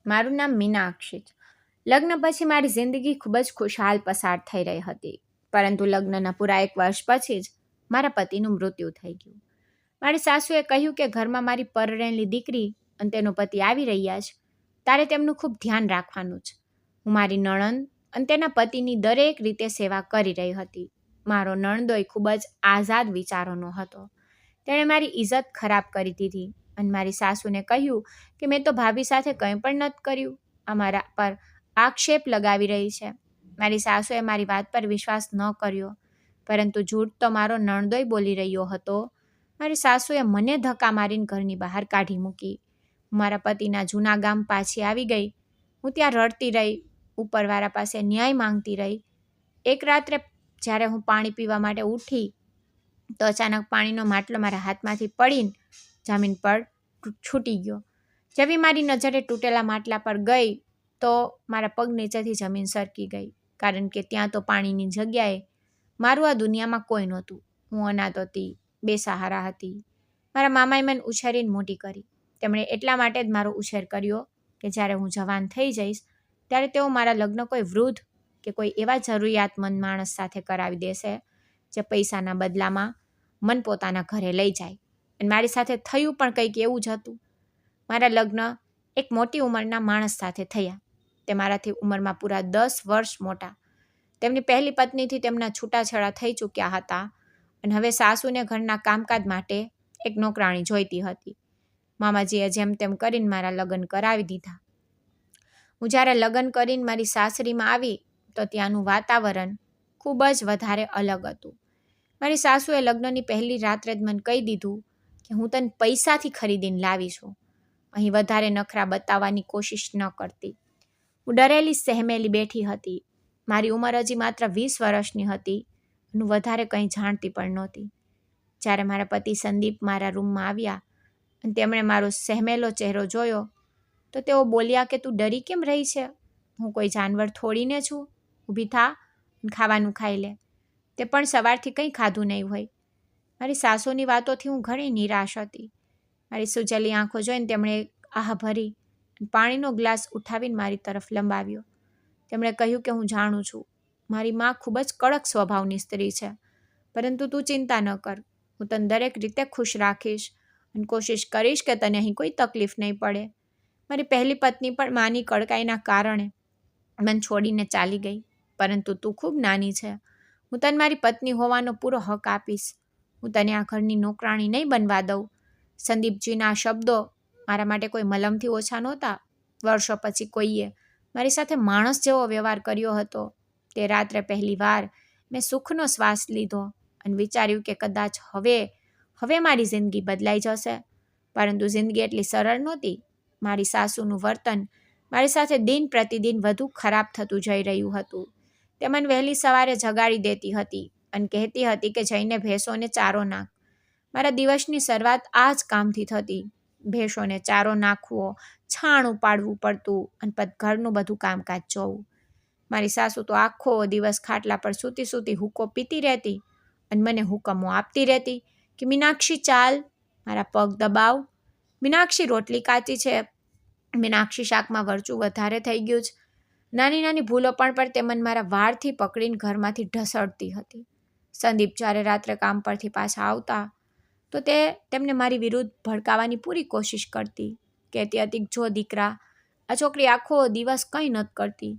મારું નામ મીનાક્ષી છે. લગ્ન પછી મારી જિંદગી ખૂબ જ ખુશહાલ પસાર થઈ રહી હતી, પરંતુ લગ્નના પૂરા 1 વર્ષ પછી જ મારા પતિનું મૃત્યુ થઈ ગયું. મારી સાસુએ કહ્યું કે ઘરમાં મારી પરણેલી દીકરી અને તેનો પતિ આવી રહ્યા છે, તારે તેમનું ખૂબ ધ્યાન રાખવાનું છે. હું મારી નણંદ અને તેના પતિની દરેક રીતે સેવા કરી રહી હતી. મારો નણંદોય ખૂબ જ આઝાદ વિચારોનો હતો. તેણે મારી ઇજ્જત ખરાબ કરી દીધી અને મારી સાસુને કહ્યું કે મેં તો ભાભી સાથે કંઈ પણ નથી કર્યું, અમારા પર આક્ષેપ લગાવી રહી છે. મારી સાસુએ મારી વાત પર વિશ્વાસ ન કર્યો, પરંતુ જૂઠ તો મારો નણંદોય બોલી રહ્યો હતો. મારી સાસુએ મને ધક્કા મારીને ઘરની બહાર કાઢી મૂકી. હું મારા પતિના જૂના ગામ પાછી આવી ગઈ. હું ત્યાં રડતી રહી, ઉપરવાળા પાસે ન્યાય માંગતી રહી. એક રાત્રે જ્યારે હું પાણી પીવા માટે ઉઠી તો અચાનક પાણીનો માટલો મારા હાથમાંથી પડીને જમીન પર છૂટી ગયો. જેવી મારી નજરે તૂટેલા માટલા પર ગઈ તો મારા પગ નીચેથી જમીન સરકી ગઈ, કારણ કે ત્યાં તો પાણીની જગ્યાએ મારું આ દુનિયામાં કોઈ નહોતું. હું અનાથ હતી, બેસહારા હતી. મારા મામાએ મને ઉછેરીને મોટી કરી. તેમણે એટલા માટે જ મારો ઉછેર કર્યો કે જ્યારે હું જવાન થઈ જઈશ ત્યારે તેઓ મારા લગ્ન કોઈ વૃદ્ધ કે કોઈ એવા જરૂરિયાતમંદ માણસ સાથે કરાવી દેશે જે પૈસાના બદલામાં મન પોતાના ઘરે લઈ જાય. અને મારી સાથે થયું પણ કંઈક એવું જ હતું. મારા લગ્ન એક મોટી ઉંમરના માણસ સાથે થયા. તે મારાથી ઉંમરમાં પૂરા 10 વર્ષ મોટા. તેમની પહેલી પત્નીથી તેમના છૂટાછેડા થઈ ચૂક્યા હતા અને હવે સાસુને ઘરના કામકાજ માટે એક નોકરાણી જોઈતી હતી. મામાજીએ જેમ તેમ કરીને મારા લગ્ન કરાવી દીધા. હું જ્યારે લગ્ન કરીને મારી સાસરીમાં આવી તો ત્યાંનું વાતાવરણ ખૂબ જ વધારે અલગ હતું. મારી સાસુએ લગ્નની પહેલી રાત્રે જ મને કહી દીધું કે હું તને પૈસાથી ખરીદીને લાવી છું. અહીં વધારે નખરા બતાવવાની કોશિશ ન કરતી. હું ડરેલી સહેમેલી બેઠી હતી. મારી ઉંમર હજી માત્ર 20 વર્ષની હતી. હું વધારે કંઈ જાણતી પણ નહોતી. જ્યારે મારા પતિ સંદીપ મારા રૂમમાં આવ્યા અને તેમણે મારો સહેમેલો ચહેરો જોયો તો તેઓ બોલ્યા કે તું ડરી કેમ રહી છે? હું કોઈ જાનવર થોડીને છું? ઊભી થા અને ખાવાનું ખાઈ લે. તે પણ સવારથી કંઈ ખાધું નહીં હોય. મારી સાસુની વાતોથી હું ઘણી નિરાશ હતી. મારી સુજેલી આંખો જોઈને તેમણે આહ ભરી પાણીનો ગ્લાસ ઉઠાવીને મારી તરફ લંબાવ્યો. તેમણે કહ્યું કે હું જાણું છું, મારી માં ખૂબ જ કડક સ્વભાવની સ્ત્રી છે, પરંતુ તું ચિંતા ન કર. હું તને દરેક રીતે ખુશ રાખીશ અને કોશિશ કરીશ કે તને અહીં કોઈ તકલીફ નહીં પડે. મારી પહેલી પત્ની પણ માની કડકાઈના કારણે મને છોડીને ચાલી ગઈ, પરંતુ તું ખૂબ નાની છે. હું તને મારી પત્ની હોવાનો પૂરો હક આપીશ. હું તને આ ઘરની નોકરાણી નહીં બનવા દઉં. સંદીપજીના આ શબ્દો મારા માટે કોઈ મલમથી ઓછા નહોતા. વર્ષો પછી કોઈએ મારી સાથે માણસ જેવો વ્યવહાર કર્યો હતો. તે રાત્રે પહેલી વાર મેં સુખનો શ્વાસ લીધો અને વિચાર્યું કે કદાચ હવે મારી જિંદગી બદલાઈ જશે. પરંતુ જિંદગી એટલી સરળ નહોતી. મારી સાસુનું વર્તન મારી સાથે દિન પ્રતિદિન વધુ ખરાબ થતું જઈ રહ્યું હતું. તે મને વહેલી સવારે જગાડી દેતી હતી અને કહેતી હતી કે જઈને ભેંસોને ચારો નાખ. મારા દિવસની શરૂઆત આ જ કામથી થતી. ભેંસોને ચારો નાખવો, છાણ ઉપાડવું પડતું અને પછી ઘરનું બધું કામકાજ જોવું. મારી સાસુ તો આખો દિવસ ખાટલા પર સૂતી હુક્કો પીતી રહેતી અને મને હુકમો આપતી રહેતી કે મીનાક્ષી ચાલ, મારા પગ દબાવ, મીનાક્ષી રોટલી કાચી છે, મીનાક્ષી શાકમાં મરચું વધારે થઈ ગયું છે. નાની નાની ભૂલો પણ તે મને મારા વાળથી પકડીને ઘરમાંથી ઢસડતી હતી. સંદીપ જ્યારે રાત્રે કામ પરથી પાછા આવતા તો તેમને મારી વિરુદ્ધ ભડકાવવાની પૂરી કોશિશ કરતી. કહેતી હતી જો દીકરા, આ છોકરી આખો દિવસ કંઈ નથી કરતી,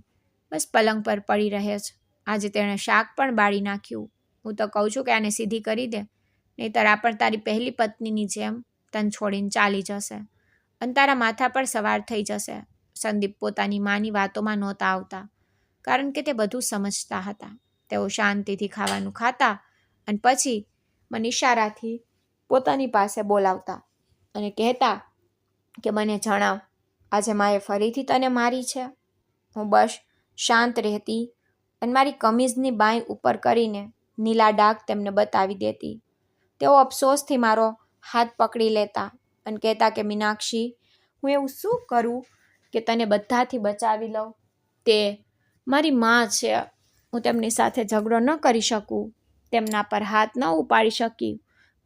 બસ પલંગ પર પડી રહે છે. આજે તેણે શાક પણ બાળી નાખ્યું. હું તો કહું છું કે આને સીધી કરી દે, નહીંતર આ પણ તારી પહેલી પત્નીની જેમ તને છોડીને ચાલી જશે અને તારા માથા પર સવાર થઈ જશે. સંદીપ પોતાની માની વાતોમાં નહોતા આવતા, કારણ કે તે બધું સમજતા હતા. તેઓ શાંતિથી ખાવાનું ખાતા અને પછી મને ઇશારાથી પોતાની પાસે બોલાવતા અને કહેતા કે મને જણાવ, આજે માએ ફરીથી તને મારી છે? હું બસ શાંત રહેતી અને મારી કમીઝની બાંય ઉપર કરીને નીલા ડાઘ તેમને બતાવી દેતી. તેઓ અફસોસથી મારો હાથ પકડી લેતા અને કહેતા કે મીનાક્ષી, હું એવું શું કરું કે તને બધાથી બચાવી લઉં? તે મારી માં છે. હું તેમની સાથે ઝઘડો ન કરી શકું, તેમના પર હાથ ન ઉપાડી શકી,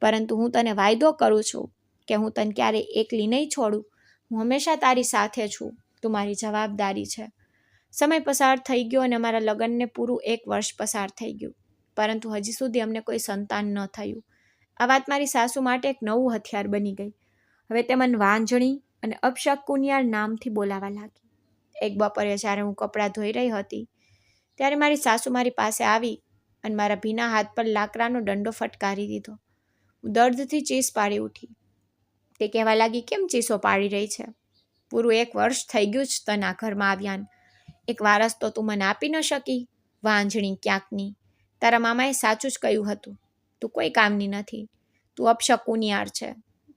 પરંતુ હું તને વાયદો કરું છું કે હું તને ક્યારેય એકલી નહીં છોડું. હું હંમેશા તારી સાથે છું. તું મારી જવાબદારી છે. સમય પસાર થઈ ગયો અને અમારા લગ્નને પૂરું 1 વર્ષ પસાર થઈ ગયું, પરંતુ હજી સુધી અમને કોઈ સંતાન ન થયું. આ વાત મારી સાસુ માટે એક નવું હથિયાર બની ગઈ. હવે તે મને વાંજણી અને અપશકુનિયાળ નામથી બોલાવા લાગી. એક બપોરે જ્યારે હું કપડાં ધોઈ રહી હતી ત્યારે મારી સાસુ મારી પાસે આવી અને મારા ભીના હાથ પર લાકડાનો દંડો ફટકારી દીધો. હું દર્દથી ચીસ પાડી ઉઠી. તે કહેવા લાગી, કેમ ચીસો પાડી રહી છે? પૂરું 1 વર્ષ થઈ ગયું જ તને આ ઘરમાં આવ્યાને. એક વારસ તો તું મને આપી ન શકી, વાંજણી ક્યાંકની. તારા મામાએ સાચું જ કહ્યું હતું, તું કોઈ કામની નથી, તું અપશકુનિયાળ છે.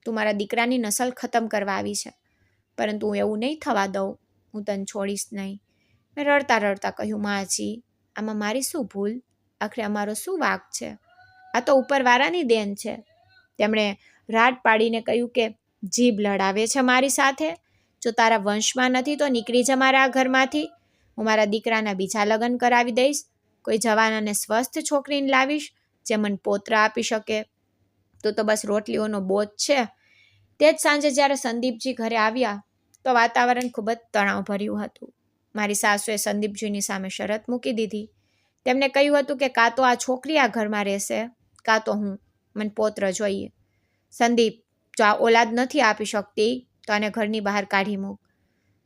તું મારા દીકરાની નસલ ખતમ કરવા આવી છે, પરંતુ હું એવું નહીં થવા દઉં. હું તને છોડીશ નહીં. મેં રડતા રડતા કહ્યું, માજી, આમાં મારી શું ભૂલ? આખરે અમારો શું વાંક છે? આ તો ઉપરવાળાની દેન છે. તેમણે રાડ પાડીને કહ્યું કે જીભ લડાવે છે મારી સાથે. જો તારા વંશમાં નથી તો નીકળી જા મારા ઘરમાંથી. હું મારા દીકરાના બીજા લગ્ન કરાવી દઈશ. કોઈ જવાન અને સ્વસ્થ છોકરીને લાવીશ જે મને પૌત્ર આપી શકે. તો બસ રોટલીઓનો બોજ છે. તે જ સાંજે જ્યારે સંદીપજી ઘરે આવ્યા તો વાતાવરણ ખૂબ જ તણાવભર્યું હતું. મારી સાસુએ સંદીપજીની સામે શરત મૂકી દીધી. તેમને કહ્યું હતું કે કાં તો આ છોકરી આ ઘરમાં રહેશે, કાં તો હું. મને પૌત્ર જોઈએ. સંદીપ, જો આ ઓલાદ નથી આપી શકતી તો આને ઘરની બહાર કાઢી મૂક.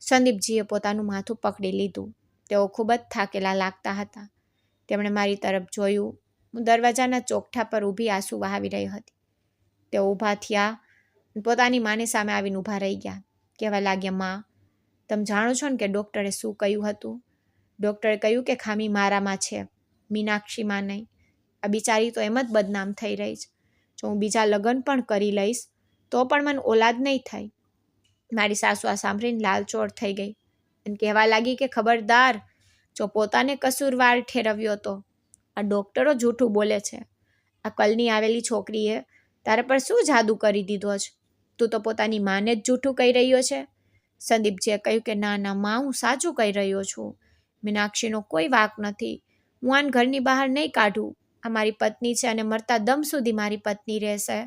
સંદીપજીએ પોતાનું માથું પકડી લીધું. તેઓ ખૂબ જ થાકેલા લાગતા હતા. તેમણે મારી તરફ જોયું. હું દરવાજાના ચોકઠા પર ઊભી આંસુ વહાવી રહી હતી. તેઓ ઊભા થયા, પોતાની માની સામે આવીને ઊભા રહી ગયા. કહેવા લાગ્યા, માં, તમે જાણો છો ને કે ડૉક્ટરે શું કહ્યું હતું? ડૉક્ટરે કહ્યું કે ખામી મારામાં છે, મીનાક્ષીમાં નહીં. આ બિચારી તો એમ જ બદનામ થઈ રહી છે. જો હું બીજા લગ્ન પણ કરી લઈશ તો પણ મને ઓલાદ નહીં થાય. મારી સાસુ આ સાંભળીને લાલચોળ થઈ ગઈ અને કહેવા લાગી કે ખબરદાર, જો પોતાને કસૂરવાર ઠેરવ્યો તો. આ ડૉક્ટરો જૂઠું બોલે છે. આ કલની આવેલી છોકરીએ તારા પર શું જાદુ કરી દીધો છે? તું તો પોતાની માને જ જૂઠું કહી રહ્યો છે. સંદીપજીએ કહ્યું કે ના ના માં, હું સાચું કહી રહ્યો છું. મીનાક્ષીનો કોઈ વાંક નથી. હું આને ઘરની બહાર નહીં કાઢું. આ મારી પત્ની છે અને મરતા દમ સુધી મારી પત્ની રહેશે.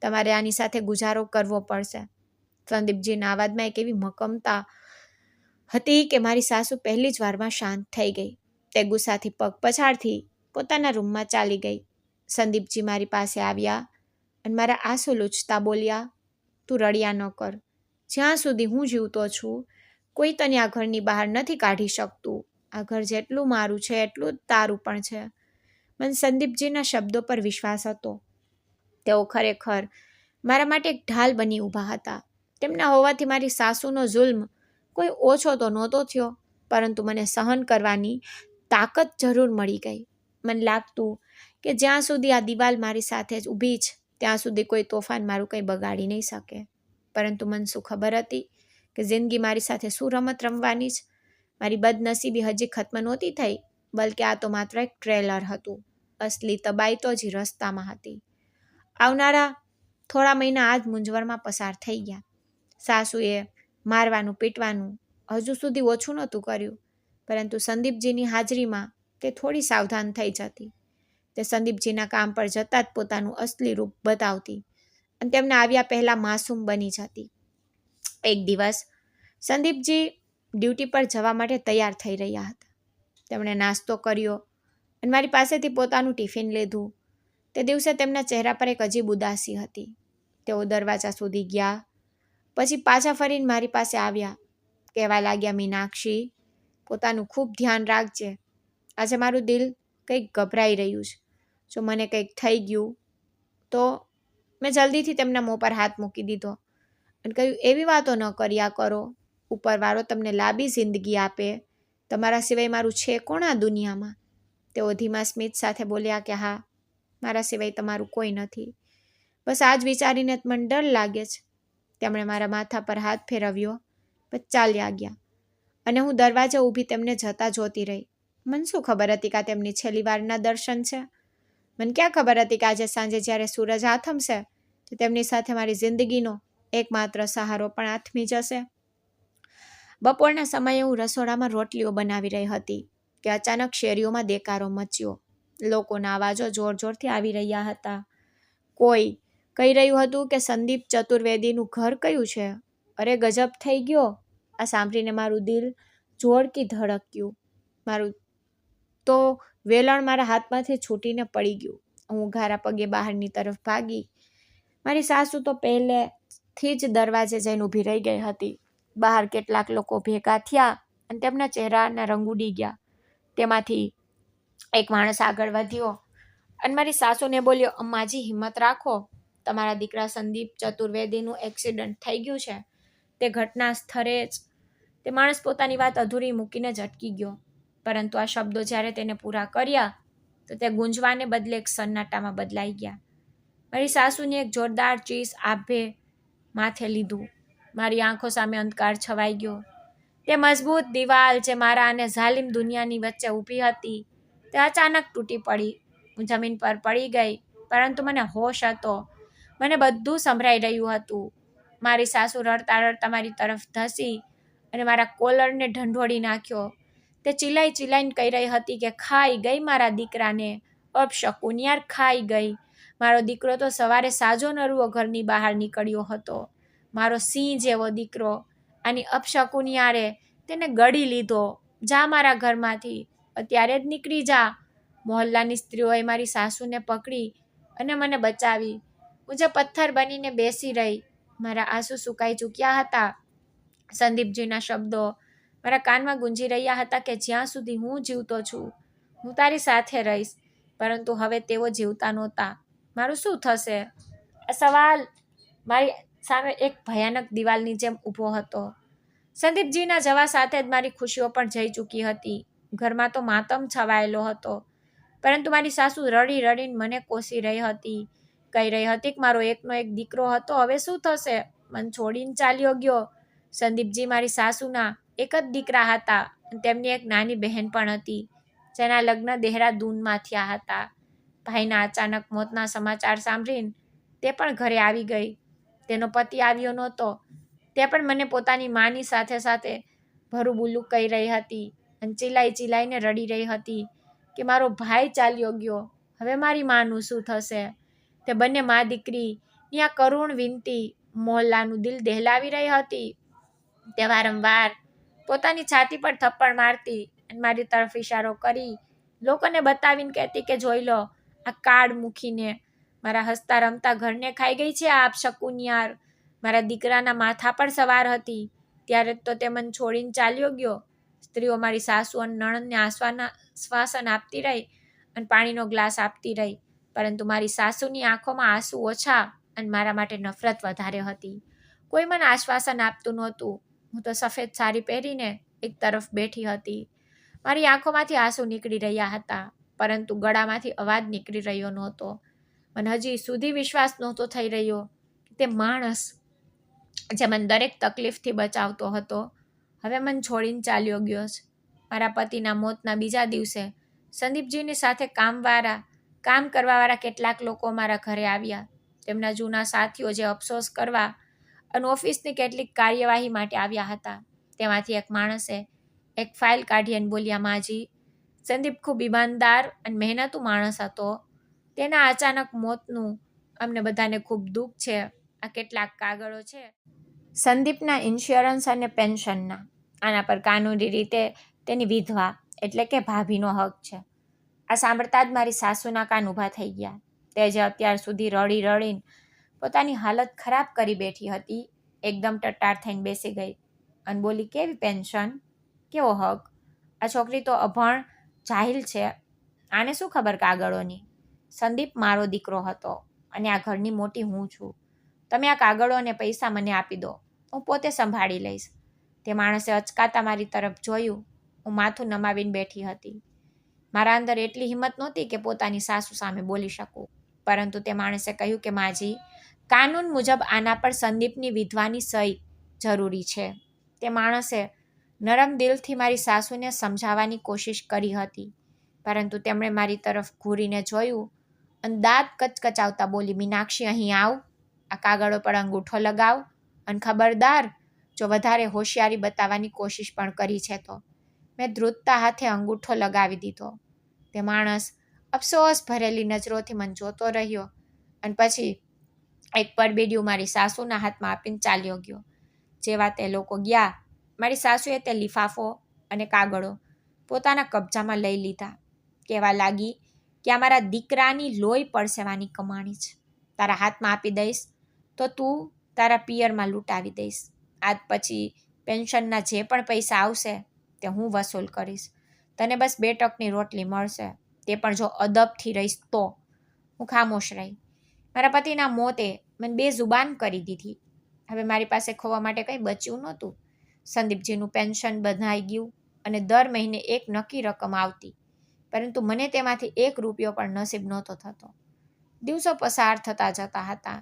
તમારે આની સાથે ગુજારો કરવો પડશે. સંદીપજીના અવાજમાં એક એવી મક્કમતા હતી કે મારી સાસુ પહેલી જ વારમાં શાંત થઈ ગઈ. તે ગુસ્સાથી પગ પછાડથી પોતાના રૂમમાં ચાલી ગઈ. સંદીપજી મારી પાસે આવ્યા અને મારા આંસુ લૂછતા બોલ્યા, તું રડ્યા ન કર. જ્યાં સુધી હું જીવતો છું કોઈ તને આ ઘરની બહાર નથી કાઢી શકતું. આ ઘર જેટલું મારું છે એટલું જ તારું પણ છે. મને સંદીપજીના શબ્દો પર વિશ્વાસ હતો. તેઓ ખરેખર મારા માટે એક ઢાલ બની ઊભા હતા. તેમના હોવાથી મારી સાસુનો જુલ્મ કોઈ ઓછો તો નહોતો થયો, પરંતુ મને સહન કરવાની તાકાત જરૂર મળી ગઈ. મને લાગતું કે જ્યાં સુધી આ દિવાલ મારી સાથે જ ઊભી છે ત્યાં સુધી કોઈ તોફાન મારું કંઈ બગાડી નહીં શકે. પરંતુ મને શું ખબર હતી કે જિંદગી મારી સાથે શું રમત રમવાની છે. મારી બદનસીબી હજી ખત્મ નહોતી થઈ, બલકે આ તો માત્ર એક ટ્રેલર હતું. અસલી તબાહી તો હજી રસ્તામાં હતી. આવનારા થોડા મહિના આ જ મૂંઝવણમાં પસાર થઈ ગયા. સાસુએ મારવાનું પીટવાનું હજુ સુધી ઓછું નહોતું કર્યું, પરંતુ સંદીપજીની હાજરીમાં તે થોડી સાવધાન થઈ જતી. તે સંદીપજીના કામ પર જતાં જ પોતાનું અસલી રૂપ બતાવતી અને તેમને આવ્યા પહેલાં માસૂમ બની જતી. એક દિવસ સંદીપજી ડ્યુટી પર જવા માટે તૈયાર થઈ રહ્યા હતા. તેમણે નાસ્તો કર્યો અને મારી પાસેથી પોતાનું ટિફિન લીધું. તે દિવસે તેમના ચહેરા પર એક અજીબ ઉદાસી હતી. તેઓ દરવાજા સુધી ગયા, પછી પાછા ફરીને મારી પાસે આવ્યા. કહેવા લાગ્યા, મીનાક્ષી, પોતાનું ખૂબ ધ્યાન રાખજે. આજે મારું દિલ કંઈક ગભરાઈ રહ્યું છે. જો મને કંઈક થઈ ગયું તો. મેં જલ્દીથી તેમના મોં પર હાથ મૂકી દીધો અને કહ્યું, એવી વાતો ન કર્યા કરો. ઉપરવાળો તમને લાંબી જિંદગી આપે. તમારા સિવાય મારું છે કોણ આ દુનિયામાં? તેઓ ધીમા સ્મિત સાથે બોલ્યા કે હા, મારા સિવાય તમારું કોઈ નથી. બસ આ જ વિચારીને મને ડર લાગે છે. તેમણે મારા માથા પર હાથ ફેરવ્યો, પછી ચાલ્યા ગયા અને હું દરવાજા ઊભી તેમને જતા જોતી રહી. મને શું ખબર હતી કે આ તેમની છેલ્લી વારના દર્શન છે? મને ક્યાં ખબર હતી કે આજે સાંજે જ્યારે સૂરજ આથમશે તો તેમની સાથે મારી જિંદગીનો એકમાત્ર સહારો પણ આથમી જશે. બપોરના સમયે હું રસોડામાં રોટલીઓ બનાવી રહી હતી કે અચાનક શેરીઓમાં દેકારો મચ્યો. લોકોના અવાજો જોર જોરથી આવી રહ્યા હતા. કોઈ કહી રહ્યું હતું કે સંદીપ ચતુર્વેદીનું ઘર કયું છે? અરે ગજબ થઈ ગયો, આ સાંભળીને મારું દિલ જોરથી ધડક્યું. મારું તો વેલણ મારા હાથમાંથી છૂટીને પડી ગયું. હું ઘારા પગે બહારની તરફ ભાગી. મારી સાસુ તો પહેલેથી જ દરવાજે જઈને ઊભી રહી ગઈ હતી. બહાર કેટલાક લોકો ભેગા થયા અને તેમના ચહેરાના રંગ ઉડી ગયા. તેમાંથી એક માણસ આગળ વધ્યો અને મારી સાસુને બોલ્યો, અમ્માજી હિંમત રાખો, તમારા દીકરા સંદીપ ચતુર્વેદીનું એક્સિડન્ટ થઈ ગયું છે. તે ઘટના સ્થળે જ. તે માણસ પોતાની વાત અધૂરી મૂકીને જ અટકી ગયો, પરંતુ આ શબ્દો જ્યારે તેને પૂરા કર્યા તો તે ગુંજવાને બદલે એક સન્નાટામાં બદલાઈ ગયા. મારી સાસુની એક જોરદાર ચીસ આભે માથે લીધું. મારી આંખો સામે અંધકાર છવાઈ ગયો. તે મજબૂત દિવાલ જે મારા અને ઝાલિમ દુનિયાની વચ્ચે ઊભી હતી તે અચાનક તૂટી પડી. હું જમીન પર પડી ગઈ, પરંતુ મને હોશ હતો. મને બધું સંભળાઈ રહ્યું હતું. મારી સાસુ રડતા રડતા મારી તરફ ધસી અને મારા કોલરને ઢંઢોળી નાખ્યો. તે ચિલાઈને કહી રહી હતી કે ખાઈ ગઈ મારા દીકરાને, અપશકુન યાર, ખાઈ ગઈ. મારો દીકરો તો સવારે સાજો નરવો ઘરની બહાર નીકળ્યો હતો. મારો સિંહ જેવો દીકરો. આની અપશકુન યારે તેને ગળી લીધો. જા મારા ઘરમાંથી, અત્યારે જ નીકળી જા. મોહલ્લાની સ્ત્રીઓએ મારી સાસુને પકડી અને મને બચાવી. હું જે પથ્થર બનીને બેસી રહી. મારા આંસુ સુકાઈ ચૂક્યા હતા. સંદીપજીના શબ્દો મારા કાનમાં ગુંજી રહ્યા હતા કે જ્યાં સુધી હું જીવતો છું હું તારી સાથે રહીશ. પરંતુ હવે તેઓ જીવતા નહોતા. મારું શું થશે? આ સવાલ મારી સામે એક ભયાનક દિવાલની જેમ ઊભો હતો. સંદીપજીના જવા સાથે જ મારી ખુશીઓ પણ જઈ ચૂકી હતી. ઘરમાં તો માતમ છવાયેલો હતો, પરંતુ મારી સાસુ રડી રડીને મને કોસી રહી હતી. કહી રહી હતી કે મારો એકનો એક દીકરો હતો, હવે શું થશે? મને છોડીને ચાલ્યો ગયો. સંદીપજી મારી સાસુના એક જ દીકરા હતા. તેમની એક નાની બહેન પણ હતી, જેના લગ્ન દેહરાદૂનમાં થયા હતા. ભાઈના અચાનક મોતના સમાચાર સાંભળીને તે પણ ઘરે આવી ગઈ. તેનો પતિ આવ્યો નહોતો. તે પણ મને પોતાની માની સાથે સાથે ભરુબુલું કહી રહી હતી અને ચિલાઈને રડી રહી હતી કે મારો ભાઈ ચાલ્યો ગયો, હવે મારી માનું શું થશે? તે બંને મા દીકરીની આ કરુણ વિનંતી મોહલ્લાનું દિલ દહેલાવી રહી હતી. તે વારંવાર પોતાની છાતી પર થપ્પડ મારતી અને મારી તરફ ઇશારો કરી લોકોને બતાવીને કહેતી કે જોઈ લો, આ કાર્ડ મૂકીને મારા હસતા રમતા ઘરને ખાઈ ગઈ છે આ અપશકુન યાર. મારા દીકરાના માથા પર સવાર હતી ત્યારે તો તે મને છોડીને ચાલ્યો ગયો. સ્ત્રીઓ મારી સાસુ અને નણંદને આશ્વાસન આપતી રહી અને પાણીનો ગ્લાસ આપતી રહી, પરંતુ મારી સાસુની આંખોમાં આંસુ ઓછા અને મારા માટે નફરત વધારે હતી. કોઈ મને આશ્વાસન આપતું નહોતું. હું તો સફેદ સાડી પહેરીને એક તરફ બેઠી હતી. મારી આંખોમાંથી આંસુ નીકળી રહ્યા હતા, પરંતુ ગળામાંથી અવાજ નીકળી રહ્યો નહોતો. મને હજી સુધી વિશ્વાસ નહોતો થઈ રહ્યો કે તે માણસ જે મને દરેક તકલીફથી બચાવતો હતો હવે મને છોડીને ચાલ્યો ગયો છે. મારા પતિના મોતના બીજા દિવસે સંદીપજીની સાથે કામ કરવાવાળા કેટલાક લોકો મારા ઘરે આવ્યા. તેમના જૂના સાથીઓ જે અફસોસ કરવા અને ઓફિસની કેટલીક કાર્યવાહી માટે આવ્યા હતા. તેમાંથી એક માણસે એક ફાઇલ કાઢી અને બોલ્યા, માજી, સંદીપ ખૂબ ઈમાનદાર અને મહેનતુ માણસ હતો. તેના અચાનક મોતનું અમને બધાને ખૂબ દુઃખ છે. આ કેટલાક કાગળો છે સંદીપના ઇન્સ્યોરન્સ અને પેન્શનના. આના પર કાનૂની રીતે તેની વિધવા એટલે કે ભાભીનો હક છે. આ સાંભળતા જ મારી સાસુના કાન ઊભા થઈ ગયા. તે જે અત્યાર સુધી રડી રડીને પોતાની હાલત ખરાબ કરી બેઠી હતી, એકદમ ટટ્ટાર થઈને બેસી ગઈ અને બોલી, કેવી પેન્શન? કેવો હક? આ છોકરી તો અભણ જાહિલ છે. આને શું ખબર કાગળોની? સંદીપ મારો દીકરો હતો અને આ ઘરની મોટી હું છું. તમે આ કાગળો અને પૈસા મને આપી દો, હું પોતે સંભાળી લઈશ. તે માણસે અચકાતા મારી તરફ જોયું. હું માથું નમાવીને બેઠી હતી. મારા અંદર એટલી હિંમત નહોતી કે પોતાની સાસુ સામે બોલી શકું, પરંતુ તે માણસે કહ્યું કે માજી, કાનૂન મુજબ આના પર સંદીપની વિધવાની સહી જરૂરી છે. તે માણસે નરમ દિલથી મારી સાસુને સમજાવવાની કોશિશ કરી હતી, પરંતુ તેમણે મારી તરફ ઘૂરીને જોયું અને દાંત કચકચાવતા બોલી, મીનાક્ષી, અહીં આવ, આ કાગળો પર અંગૂઠો લગાવ અને ખબરદાર, જો વધારે હોશિયારી બતાવવાની કોશિશ પણ કરી છે તો. મેં ધ્રુજતા હાથે અંગૂઠો લગાવી દીધો. તે માણસ અફસોસ ભરેલી નજરોથી મને જોતો રહ્યો અને પછી એક પરબીડિયું મારી સાસુના હાથમાં આપીને ચાલ્યો ગયો. જેવા તે લોકો ગયા મારી સાસુએ તે લિફાફો અને કાગળો પોતાના કબજામાં લઈ લીધા. કહેવા લાગી કે આ મારા દીકરાની લોહી પરસેવાની કમાણી છે. તારા હાથમાં આપી દઈશ તો તું તારા પિયરમાં લૂંટાવી દઈશ. આજ પછી પેન્શનના જે પણ પૈસા આવશે તે હું વસૂલ કરીશ. તને બસ 2 ટકની રોટલી મળશે, તે પણ જો અદબથી રહીશ તો. હું ખામોશ રહી. મારા પતિના મોતે મને બેઝુબાન કરી દીધી. હવે મારી પાસે ખોવા માટે કંઈ બચ્યું નહોતું. સંદીપજીનું પેન્શન બંધાઈ ગયું અને દર મહિને એક નક્કી રકમ આવતી, પરંતુ મને તેમાંથી 1 રૂપિયો પણ નસીબ નહોતો થતો. દિવસો પસાર થતા જતા હતા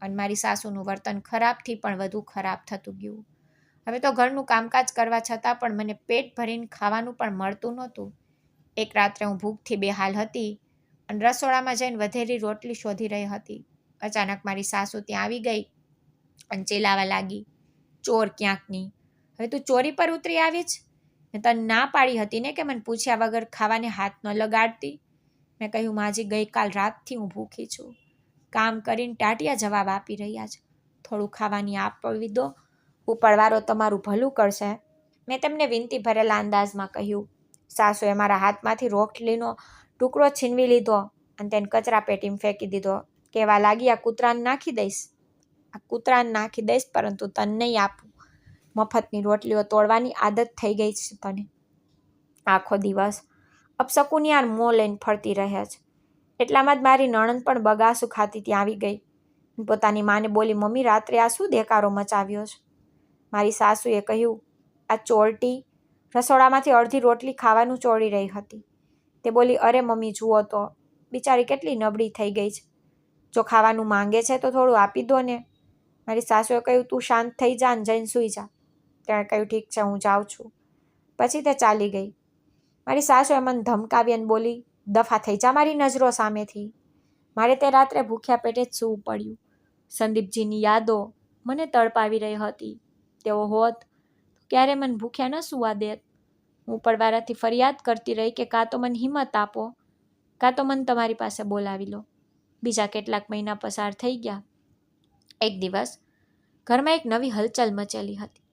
અને મારી સાસુનું વર્તન ખરાબથી પણ વધુ ખરાબ થતું ગયું. હવે તો ઘરનું કામકાજ કરવા છતાં પણ મને પેટ ભરીને ખાવાનું પણ મળતું નહોતું. એક રાત્રે હું ભૂખથી બેહાલ હતી અને રસોડામાં જઈને વધેલી રોટલી શોધી રહી હતી. અચાનક મારી સાસુ ત્યાં આવી ગઈ અને ચીલાવા લાગી, ચોર ક્યાંકની, હવે તું ચોરી પર ઉતરી આવી જ? મેં તને ના પાડી હતી ને કે મને પૂછ્યા વગર ખાવાને હાથ ન લગાડતી. મેં કહ્યું, માજી, ગઈકાલ રાતથી હું ભૂખી છું. કામ કરીને ટાટિયા જવાબ આપી રહ્યા છે. થોડું ખાવાની આપવી દો, ઉપરવાળો તમારું ભલું કરશે. મેં તેમને વિનતી ભરેલા અંદાજમાં કહ્યું. સાસુએ મારા હાથમાંથી રોટલીનો ટુકડો છીનવી લીધો અને તેને કચરા પેટીમાં ફેંકી દીધો. કહેવા લાગી, આ કૂતરાને નાખી દઈશ, પરંતુ તને નહીં આપું. મફતની રોટલીઓ તોડવાની આદત થઈ ગઈ છે તને. આખો દિવસ અપશકુનિયાર મોં લઈને ફરતી રહે છે. એટલામાં જ મારી નણંદ પણ બગાસું ખાતી ત્યાં આવી ગઈ. પોતાની માને બોલી, મમ્મી, રાત્રે આ શું દેકારો મચાવ્યો છે? મારી સાસુએ કહ્યું, આ ચોરટી રસોડામાંથી અડધી રોટલી ખાવાનું ચોરી રહી હતી. તે બોલી, અરે મમ્મી, જુઓ તો, બિચારી કેટલી નબળી થઈ ગઈ છે. જો ખાવાનું માંગે છે તો થોડું આપી દો ને. મારી સાસુએ કહ્યું, તું શાંત થઈ જા અને જઈને સૂઈ જા. તેણે કહ્યું, ઠીક છે, હું જાઉં છું. પછી તે ચાલી ગઈ. મારી સાસુએ મને ધમકાવી અને બોલી, દફા થઈ જા મારી નજરો સામેથી. મારે તે રાત્રે ભૂખ્યા પેટે જ સૂવું પડ્યું. સંદીપજીની યાદો મને તડપાવી રહી હતી. તેઓ હોત તો ક્યારે મને ભૂખ્યા ન સૂવા દેત. હું ઉપરવાળાથી ફરિયાદ કરતી રહી કે કાં તો મને હિંમત આપો, કાં તો મને તમારી પાસે બોલાવી લો. બીજા કેટલાક મહિના પસાર થઈ ગયા. એક દિવસ ઘરમાં એક નવી હલચલ મચેલી હતી.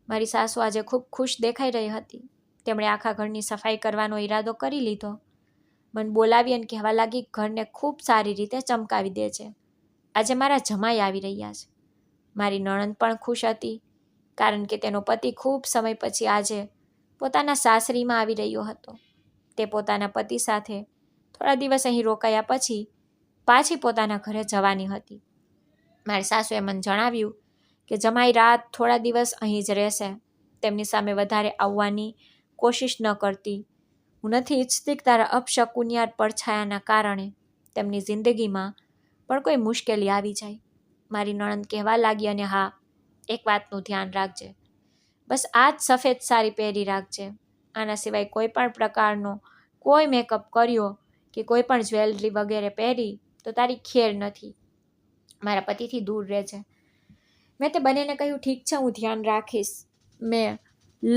મારી સાસુ આજે ખૂબ ખુશ દેખાઈ રહી હતી. તેમણે આખા ઘરની સફાઈ કરવાનો ઈરાદો કરી લીધો. મને બોલાવી અને કહેવા લાગી, ઘરને ખૂબ સારી રીતે ચમકાવી દે છે. આજે મારા જમાઈ આવી રહ્યા છે. મારી નણંદ પણ ખુશ હતી, કારણ કે તેનો પતિ ખૂબ સમય પછી આજે પોતાના સાસરીમાં આવી રહ્યો હતો. તે પોતાના પતિ સાથે થોડા દિવસ અહીં રોકાયા પછી પાછી પોતાના ઘરે જવાની હતી. મારી સાસુએ મને જણાવ્યું કે જમાઈ રાત થોડા દિવસ અહીં જ રહેશે. તેમની સામે વધારે આવવાની કોશિશ ન કરતી. હું નથી ઈચ્છતી કે તારા અપશકુનિયાર પડછાયાના કારણે તેમની જિંદગીમાં પણ કોઈ મુશ્કેલી આવી જાય. મારી નણંદ કહેવા લાગી, અને હા, એક વાતનું ધ્યાન રાખજે. બસ આ જ સફેદ સાડી પહેરી રાખજે. આના સિવાય કોઈ પણ પ્રકારનો કોઈ મેકઅપ કર્યો કે કોઈ પણ જ્વેલરી વગેરે પહેરી તો તારી ખેર નથી. મારા પતિથી દૂર રહેજે. મેં તે બંનેને કહ્યું, ઠીક છે, હું ધ્યાન રાખીશ. મેં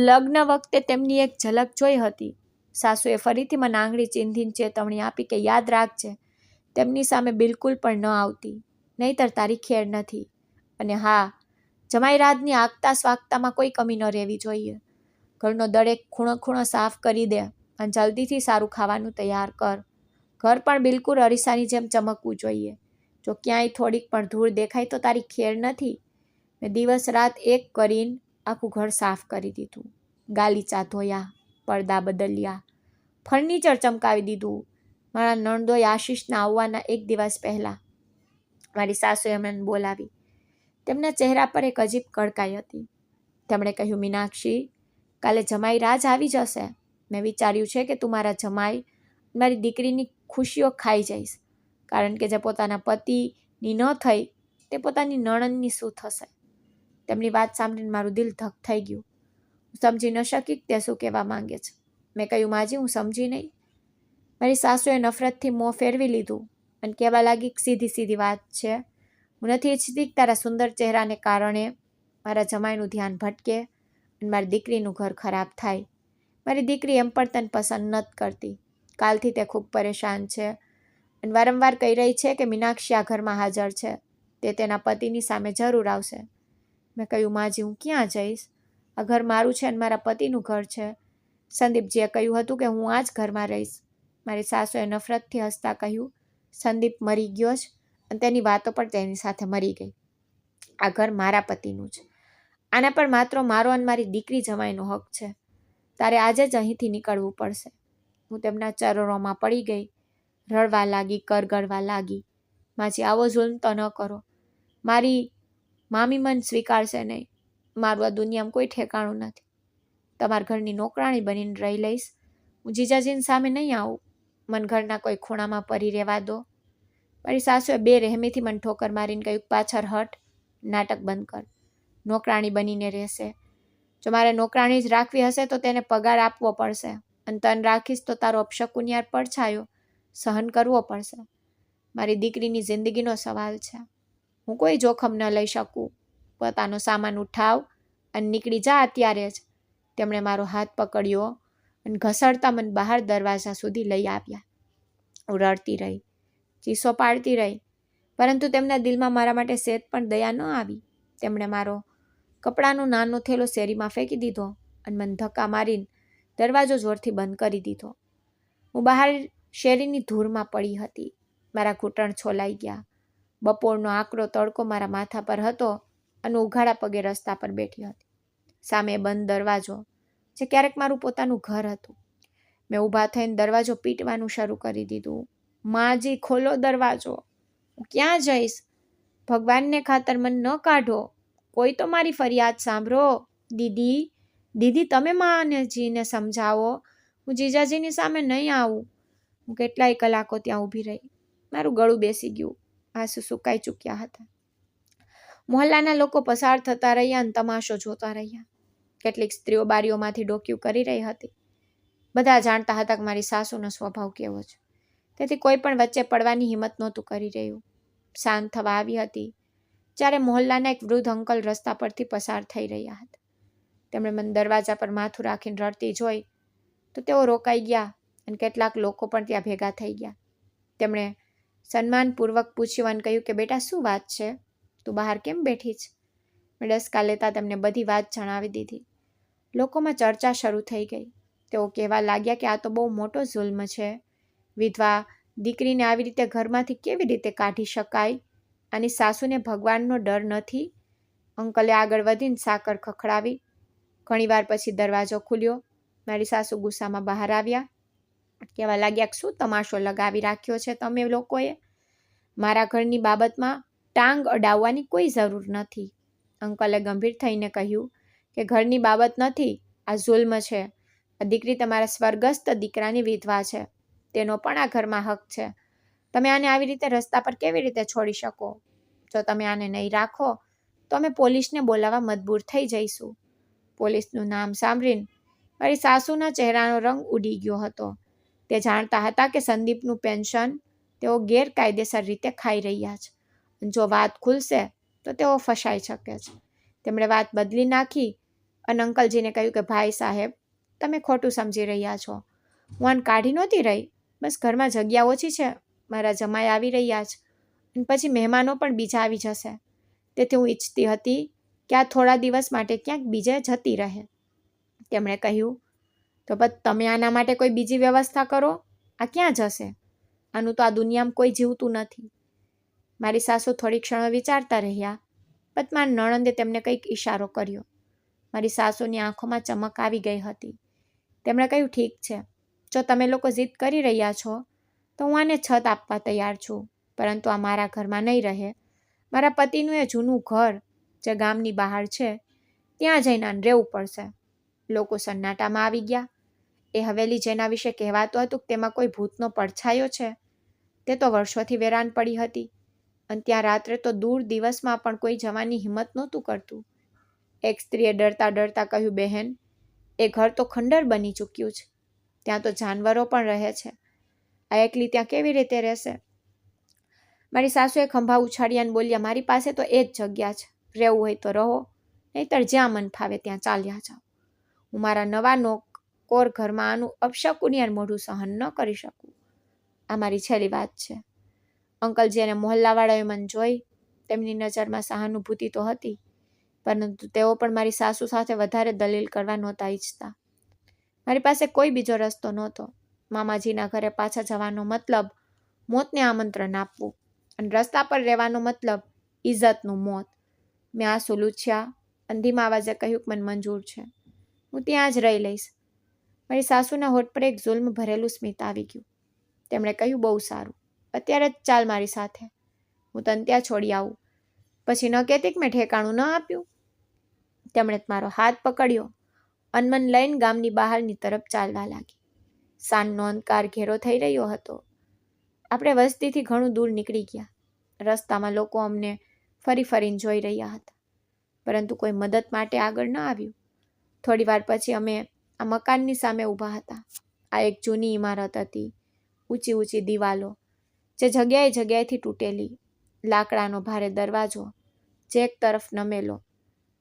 લગ્ન વખતે તેમની એક ઝલક જોઈ હતી. સાસુએ ફરીથી મને આંગળી ચીંધીને ચેતવણી આપી કે યાદ રાખજે, તેમની સામે બિલકુલ પણ ન આવતી, નહીંતર તારી ખેર નથી. અને હા, જમાઈ રાજની આગતા સ્વાગતામાં કોઈ કમી ન રહેવી જોઈએ. ઘરનો દરેક ખૂણો સાફ કરી દે અને જલ્દીથી સારું ખાવાનું તૈયાર કર. ઘર પણ બિલકુલ અરીસાની જેમ ચમકવું જોઈએ. જો ક્યાંય થોડીક પણ ધૂળ દેખાય તો તારી ખેર નથી. મેં દિવસ રાત એક કરીને આખું ઘર સાફ કરી દીધું. ગાલીચા ધોયા, પડદા બદલ્યા, ફર્નિચર ચમકાવી દીધું. મારા નણંદોએ આશીષના આવવાના એક દિવસ પહેલાં મારી સાસુએ મને બોલાવી. તેમના ચહેરા પર એક અજીબ કડકાઈ હતી. તેમણે કહ્યું, મીનાક્ષી, કાલે જમાઈ રાજ આવી જશે. મેં વિચાર્યું છે કે તું મારા જમાઈ, મારી દીકરીની ખુશીઓ ખાઈ જઈશ, કારણ કે જે પોતાના પતિની ન થઈ તે પોતાની નણંદની શું થશે? તેમની વાત સાંભળીને મારું દિલ ધક થઈ ગયું. હું સમજી ન શકી કે તે શું કહેવા માંગે છે. મેં કહ્યું, માજી, હું સમજી નહીં. મારી સાસુએ નફરતથી મોં ફેરવી લીધું અને કહેવા લાગી, સીધી વાત છે. હું નથી ઈચ્છતી કે તારા સુંદર ચહેરાને કારણે મારા જમાઈનું ધ્યાન ભટકે અને મારી દીકરીનું ઘર ખરાબ થાય. મારી દીકરી એમ પણ તને પસંદ નથી કરતી. કાલથી તે ખૂબ પરેશાન છે અને વારંવાર કહી રહી છે કે મીનાક્ષી આ ઘરમાં હાજર છે. તે તેના પતિની સામે જરૂર આવશે. મેં કહ્યું, માજી, હું ક્યાં જઈશ? આ ઘર મારું છે અને મારા પતિનું ઘર છે. સંદીપજીએ કહ્યું હતું કે હું આ જ ઘરમાં રહીશ. મારી સાસુએ નફરતથી હસતા કહ્યું, સંદીપ મરી ગયો જ અને તેની વાતો પણ તેની સાથે મરી ગઈ. આ ઘર મારા પતિનું છે. આના પર માત્ર મારો અને મારી દીકરી જમાઈનો હક છે. તારે આજે જ અહીંથી નીકળવું પડશે. હું તેમના ચરણોમાં પડી ગઈ, રડવા લાગી, કરગરવા લાગી. માજી, આવો જુલ્મ તો ન કરો. મારી મામી મન સ્વીકારશે નહીં. મારું આ દુનિયામાં કોઈ ઠેકાણું નથી. તમારા ઘરની નોકરાણી બનીને રહી લઈશ. હું જીજાજીની સામે નહીં આવું. મન ઘરના કોઈ ખૂણામાં પડી રહેવા દો. મારી સાસુએ બે રહેમીથી મને ઠોકર મારીને કહ્યું, પાછળ હટ, નાટક બંધ કર. નોકરાણી બનીને રહેશે. જો મારે નોકરાણી જ રાખવી હશે તો તેને પગાર આપવો પડશે અને તન રાખીશ તો તારો અપશકુનિયાર પડછાયો સહન કરવો પડશે. મારી દીકરીની જિંદગીનો સવાલ છે. હું કોઈ જોખમ ન લઈ શકું. પોતાનો સામાન ઉઠાવ અને નીકળી જા અત્યારે જ. તેમણે મારો હાથ પકડ્યો અને ઘસડતા મને બહાર દરવાજા સુધી લઈ આવ્યા. હું રડતી રહી, ચીસો પાડતી રહી, પરંતુ તેમના દિલમાં મારા માટે સેજ પણ દયા ન આવી. તેમણે મારો કપડાનો નાનો થેલો શેરીમાં ફેંકી દીધો અને મને ધક્કા મારીને દરવાજો જોરથી બંધ કરી દીધો. હું બહાર શેરીની ધૂળમાં પડી હતી. મારા ઘૂંટણ છોલાઈ ગયા. બપોરનો આકરો તડકો મારા માથા પર હતો અને ઉઘાડા પગે રસ્તા પર બેઠી હતી. સામે બંધ દરવાજો, જે ક્યારેક મારું પોતાનું ઘર હતું. મેં ઊભા થઈને દરવાજો પીટવાનું શરૂ કરી દીધું. માજી, ખોલો દરવાજો. હું ક્યાં જઈશ? ભગવાનને ખાતર મને ન કાઢો. કોઈ તો મારી ફરિયાદ સાંભળો. દીદી, દીદી, તમે માનેજીને સમજાવો. હું જીજાજીની સામે નહીં આવું. હું કેટલાય કલાકો ત્યાં ઊભી રહી. મારું ગળું બેસી ગયું. આંસુ સુકાઈ ચૂક્યા હતા. મોહલ્લાના લોકો પસાર થતા રહ્યા અને તમાશો જોતા રહ્યા. કેટલીક સ્ત્રીઓ બારીઓમાંથી ડોકિયું કરી રહી હતી. બધા જાણતા હતા કે મારી સાસુનો સ્વભાવ કેવો છે. તેથી કોઈ પણ વચ્ચે પડવાની હિંમત નહોતું કરી રહ્યું. શાંત થવા આવી હતી જ્યારે મોહલ્લાના એક વૃદ્ધ અંકલ રસ્તા પરથી પસાર થઈ રહ્યા હતા. તેમણે મને દરવાજા પર માથું રાખીને રડતી જોઈ તો તેઓ રોકાઈ ગયા અને કેટલાક લોકો પણ ત્યાં ભેગા થઈ ગયા. તેમણે સન્માનપૂર્વક પૂછ્યું અને કહ્યું કે બેટા, શું વાત છે? તું બહાર કેમ બેઠી છે? મેં ડસકા લેતા તેમને બધી વાત જણાવી દીધી. લોકોમાં ચર્ચા શરૂ થઈ ગઈ. તેઓ કહેવા લાગ્યા કે આ તો બહુ મોટો જુલ્મ છે. વિધવા દીકરીને આવી રીતે ઘરમાંથી કેવી રીતે કાઢી શકાય? આની સાસુને ભગવાનનો ડર નથી? અંકલે આગળ વધીને સાકર ખખડાવી. ઘણીવાર પછી દરવાજો ખુલ્યો. મારી સાસુ ગુસ્સામાં બહાર આવ્યા. કહેવા લાગ્યા કે શું તમાશો લગાવી રાખ્યો છે તમે લોકોએ? મારા ઘરની બાબતમાં ટાંગ અડાવવાની કોઈ જરૂર નથી. અંકલે ગંભીર થઈને કહ્યું કે ઘરની બાબત નથી, આ જુલ્મ છે. આ દીકરી તમારા સ્વર્ગસ્થ દીકરાની વિધવા છે. તેનો પણ આ ઘરમાં હક છે. તમે આને આવી રીતે રસ્તા પર કેવી રીતે છોડી શકો? જો તમે આને નહીં રાખો તો અમે પોલીસને બોલાવવા મજબૂર થઈ જઈશું. પોલીસનું નામ સાંભળીને મારી સાસુના ચહેરાનો રંગ ઉડી ગયો હતો. તે જાણતા હતા કે સંદીપનું પેન્શન તેઓ ગેરકાયદેસર રીતે ખાઈ રહ્યા છે. જો વાત ખુલશે તો તેઓ ફસાઈ શકે છે. તેમણે વાત બદલી નાખી અને અંકલજીને કહ્યું કે ભાઈ સાહેબ, તમે ખોટું સમજી રહ્યા છો. હું આને કાઢી નહોતી રહી. બસ ઘરમાં જગ્યા ઓછી છે. મારા જમાઈ આવી રહ્યા છે અને પછી મહેમાનો પણ બીજા આવી જશે. તેથી હું ઈચ્છતી હતી કે આ થોડા દિવસ માટે ક્યાંક બીજે જતી રહે. તેમણે કહ્યું, તો બસ તમે આના માટે કોઈ બીજી વ્યવસ્થા કરો. આ ક્યાં જશે? આનું તો આ દુનિયામાં કોઈ જીવતું નથી. મારી સાસુ થોડી ક્ષણો વિચારતા રહ્યા. પછી મારા નણંદે તેમને કંઈક ઈશારો કર્યો. મારી સાસુની આંખોમાં ચમક આવી ગઈ હતી. તેમણે કહ્યું, ઠીક છે, જો તમે લોકો જીદ કરી રહ્યા છો તો હું આને છત આપવા તૈયાર છું, પરંતુ આ મારા ઘરમાં નહીં રહે. મારા પતિનું એ જૂનું ઘર જે ગામની બહાર છે ત્યાં જઈને આને રહેવું પડશે. લોકો સન્નાટામાં આવી ગયા. એ હવેલી જેના વિશે કહેવાતું હતું કે તેમાં કોઈ ભૂતનો પડછાયો છે, તે તો વર્ષોથી વેરાન પડી હતી અને ત્યાં રાત્રે તો દૂર દિવસમાં પણ કોઈ જવાની હિંમત નહોતું કરતું. એક સ્ત્રીએ ડરતા ડરતા કહ્યું, બહેન, એ ઘર તો ખંડર બની ચૂક્યું છે. ત્યાં તો જાનવરો પણ રહે છે. આ એકલી ત્યાં કેવી રીતે રહેશે? મારી સાસુએ ખંભા ઉછાળ્યા અને બોલ્યા, મારી પાસે તો એ જ જગ્યા છે. રહેવું હોય તો રહો, નહીંતર જ્યાં મન ફાવે ત્યાં ચાલ્યા જાઓ. હું મારા નવા નોકોર ઘરમાં આનું અપશકુનિયાર મોઢું સહન ન કરી શકું. આ મારી છેલ્લી વાત છે. અંકલજી અને મોહલ્લાવાળાએ મને જોઈ. તેમની નજરમાં સહાનુભૂતિ તો હતી, પરંતુ તેઓ પણ મારી સાસુ સાથે વધારે દલીલ કરવા નહોતા ઈચ્છતા. મારી પાસે કોઈ બીજો રસ્તો નહોતો. મામાજીના ઘરે પાછા જવાનો મતલબ મોતને આમંત્રણ આપવું, અને રસ્તા પર રહેવાનો મતલબ ઇજ્જતનું મોત. મેં આંસુ લૂછ્યા અને ધીમા અવાજે કહ્યું કે મને મંજૂર છે, હું ત્યાં જ રહી લઈશ. મારી સાસુના હોઠ પર એક જુલ્મ ભરેલું સ્મિત આવી ગયું. તેમણે કહ્યું, બહુ સારું, અત્યારે જ ચાલ મારી સાથે, હું તને ત્યાં છોડી આવું. પછી ન કહેતી કે મેં ઠેકાણું ન આપ્યું. તેમણે મારો હાથ પકડ્યો અને મને લઈને ગામની બહારની તરફ ચાલવા લાગી. સાંજનો અંધકાર ઘેરો થઈ રહ્યો હતો. આપણે વસ્તીથી ઘણું દૂર નીકળી ગયા. રસ્તામાં લોકો અમને ફરી ફરીને જોઈ રહ્યા હતા, પરંતુ કોઈ મદદ માટે આગળ ન આવ્યું. થોડી વાર પછી અમે આ મકાનની સામે ઊભા હતા. આ એક જૂની ઇમારત હતી, ઊંચી ઊંચી દિવાલો, જે જગ્યાએ જગ્યાએથી તૂટેલી, લાકડાનો ભારે દરવાજો, જે એક તરફ નમેલો,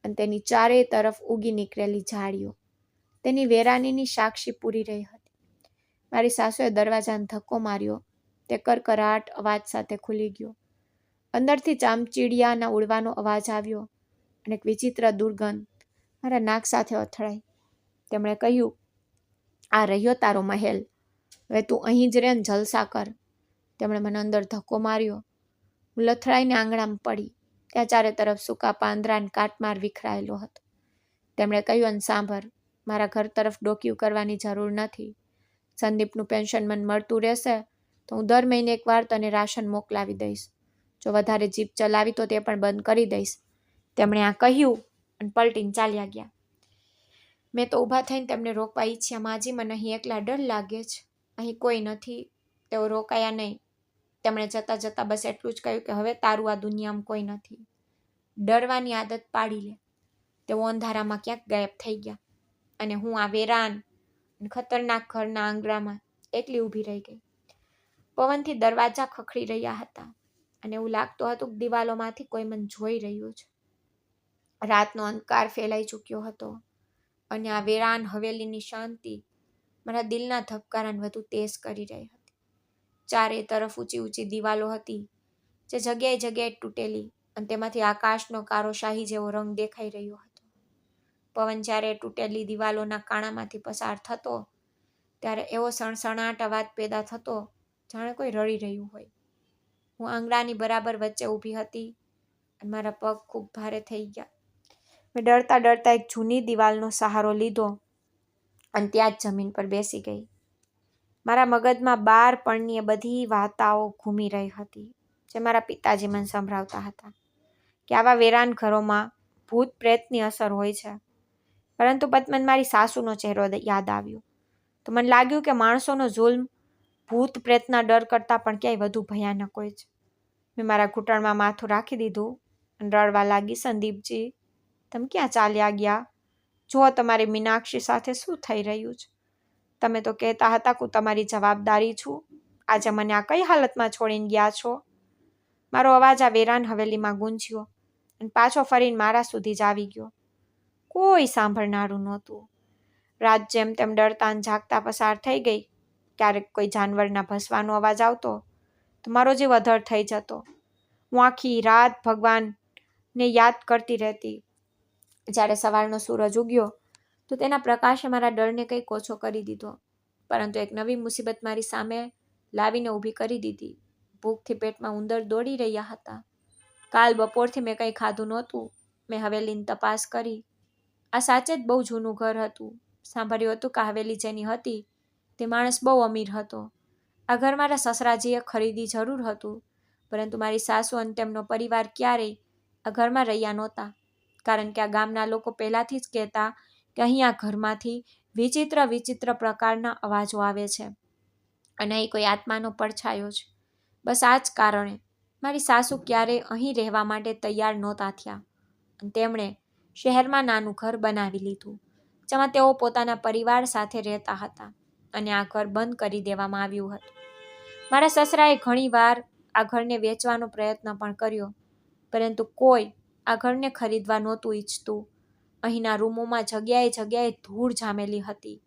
અને તેની ચારેય તરફ ઉગી નીકળેલી ઝાડીઓ તેની વેરાનીની સાક્ષી પૂરી રહી હતી. મારી સાસુએ દરવાજાને ધક્કો માર્યો. તે કરકરાટ અવાજ સાથે ખુલી ગયો. અંદરથી ચામચીડિયાના ઉડવાનો અવાજ આવ્યો અને એક વિચિત્ર દુર્ગંધ મારા નાક સાથે અથડાઈ. તેમણે કહ્યું, આ રહ્યો તારો મહેલ, હવે તું અહીં જ રહે ને જલસા કર. તેમણે મને અંદર ધક્કો માર્યો. હું લથડાઈને આંગણામાં પડી. ત્યાં ચારે તરફ સૂકા પાંદડા અને કાટમાર વિખરાયેલો હતો. તેમણે કહ્યું, અને સાંભળ, મારા ઘર તરફ ડોકિયું કરવાની જરૂર નથી. સંદીપનું પેન્શન મને મળતું રહેશે તો હું દર મહિને એકવાર તને રાશન મોકલાવી દઈશ. જો વધારે જીપ ચલાવી તો તે પણ બંધ કરી દઈશ. તેમણે આ કહ્યું અને પલટીને ચાલ્યા ગયા. મેં તો ઊભા થઈને તેમને રોકવા ઈચ્છ્યા. માજી, મને અહીં એકલા ડર લાગે છે, અહીં કોઈ નથી. તેઓ રોકાયા નહીં. તેમણે જતાં જતાં બસ એટલું જ કહ્યું કે હવે તારું આ દુનિયામાં કોઈ નથી. ડરવાની આદત પાડી લે. તેઓ અંધારામાં ક્યાંક ગાયબ થઈ ગયા અને હું આ વેરાન અને ખતરનાક ઘરના આંગણામાં એકલી ઊભી રહી ગઈ. પવનથી દરવાજા ખખડી રહ્યા હતા અને એવું લાગતું હતું કે દિવાલોમાંથી કોઈ મને જોઈ રહ્યું છે. રાતનો અંધકાર ફેલાઈ ચૂક્યો હતો અને આ વેરાન હવેલીની શાંતિ મારા દિલના ધબકારાને વધુ તેજ કરી રહી હતી. ચારે તરફ ઊંચી ઊંચી દિવાલો હતી, જે જગ્યાએ જગ્યાએ તૂટેલી, અને તેમાંથી આકાશનો કારો શાહી જેવો રંગ દેખાઈ રહ્યો હતો. પવન જ્યારે તૂટેલી દિવાલોના કાણામાંથી પસાર થતો ત્યારે એવો સણસણાટ અવાજ પેદા થતો જાણે કોઈ રડી રહ્યું હોય. હું આંગણાની બરાબર વચ્ચે ઊભી હતી અને મારા પગ ખૂબ ભારે થઈ ગયા. મેં ડરતા ડરતા એક જૂની દિવાલનો સહારો લીધો અને ત્યાં જ જમીન પર બેસી ગઈ. મારા મગજમાં બાળપણની બધી વાર્તાઓ ઘૂમી રહી હતી, જે મારા પિતાજી મને સંભળાવતા હતા, કે આવા વેરાન ઘરોમાં ભૂત પ્રેતની અસર હોય છે. પરંતુ પછી મને મારી સાસુનો ચહેરો યાદ આવ્યો તો મને લાગ્યું કે માણસોનો જુલ્મ ભૂત પ્રેતના ડર કરતાં પણ ક્યાંય વધુ ભયાનક હોય છે. મેં મારા ઘૂંટણમાં માથું રાખી દીધું અને રડવા લાગી. સંદીપજી, તમે ક્યાં ચાલ્યા ગયા? જુઓ તમારી મીનાક્ષી સાથે શું થઈ રહ્યું છે. તમે તો કહેતા હતા કે હું તમારી જવાબદારી છું. આજે મને આ કઈ હાલતમાં છોડીને ગયા છો? મારો અવાજ આ વેરાન હવેલીમાં ગૂંજ્યો અને પાછો ફરીને મારા સુધી જ આવી ગયો. કોઈ સાંભળનારું નહોતું. રાત જેમ તેમ ડરતા અને જાગતા પસાર થઈ ગઈ. ક્યારેક કોઈ જાનવરના ભસવાનો અવાજ આવતો તો મારો જીવ અધર થઈ જતો. હું આખી રાત ભગવાનને યાદ કરતી રહેતી. જ્યારે સવારનો સૂરજ ઉગ્યો તો તેના પ્રકાશે મારા ડરને કંઈક ઓછો કરી દીધો, પરંતુ એક નવી મુસીબત મારી સામે લાવીને ઊભી કરી દીધી. ભૂખથી પેટમાં ઉંદર દોડી રહ્યા હતા. કાલ બપોરથી મેં કંઈ ખાધું નહોતું. મેં હવેલીની તપાસ કરી. આ સાચે જ બહુ જૂનું ઘર હતું. સાંભળ્યું હતું કે હવેલી જેની હતી તે માણસ બહુ અમીર હતો. આ ઘર મારા સસરાજીએ ખરીદી જરૂર હતું, પરંતુ મારી સાસુ અને તેમનો પરિવાર ક્યારેય આ ઘરમાં રહ્યા નહોતા, કારણ કે આ ગામના લોકો પહેલાંથી જ કહેતા કે અહીં આ ઘરમાંથી વિચિત્ર વિચિત્ર પ્રકારના અવાજો આવે છે અને અહીં કોઈ આત્માનો પડછાયો છે. બસ આ જ કારણે મારી સાસુ ક્યારેય અહીં રહેવા માટે તૈયાર નહોતા થયા અને તેમણે શહેરમાં નાનું ઘર બનાવી લીધું, જેમાં તેઓ પોતાના પરિવાર સાથે રહેતા હતા, અને આ ઘર બંધ કરી દેવામાં આવ્યું હતું. મારા સસરાએ ઘણીવાર આ ઘરને વેચવાનો પ્રયત્ન પણ કર્યો, પરંતુ કોઈ આ ઘરને ખરીદવા નહોતું ઈચ્છતું. અહીંના રૂમોમાં જગ્યાએ જગ્યાએ ધૂળ જામેલી હતી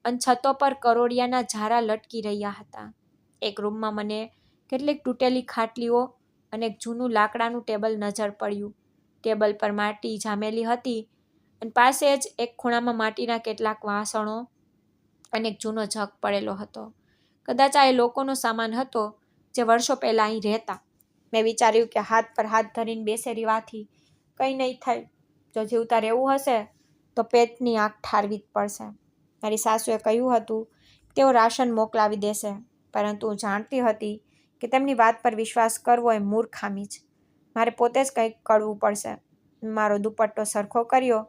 અને છતો પર કરોડિયાના ઝારા લટકી રહ્યા હતા. એક રૂમમાં મને કેટલીક તૂટેલી ખાટલીઓ અને એક જૂનું લાકડાનું ટેબલ નજર પડ્યું, ટેબલ પર માટી જામેલી હતી અને પાસે જ એક ખૂણામાં માટીના કેટલાક વાસણો અને એક જૂનો જગ પડેલો હતો. કદાચ આ એ લોકોનો સામાન હતો જે વર્ષો પહેલાં અહીં રહેતા. મેં વિચાર્યું કે હાથ પર હાથ ધરીને બેસે રહેવાથી કંઈ નહીં થાય. જો જીવતા રહેવું હશે તો પેટની આગ ઠારવી જ પડશે. મારી સાસુએ કહ્યું હતું તેઓ રાશન મોકલાવી દેશે, પરંતુ હું જાણતી હતી કે તેમની વાત પર વિશ્વાસ કરવો એ મૂર્ખામી જ. મારે પોતે જ કંઈક કરવું પડશે. મારો દુપટ્ટો સરખો કર્યો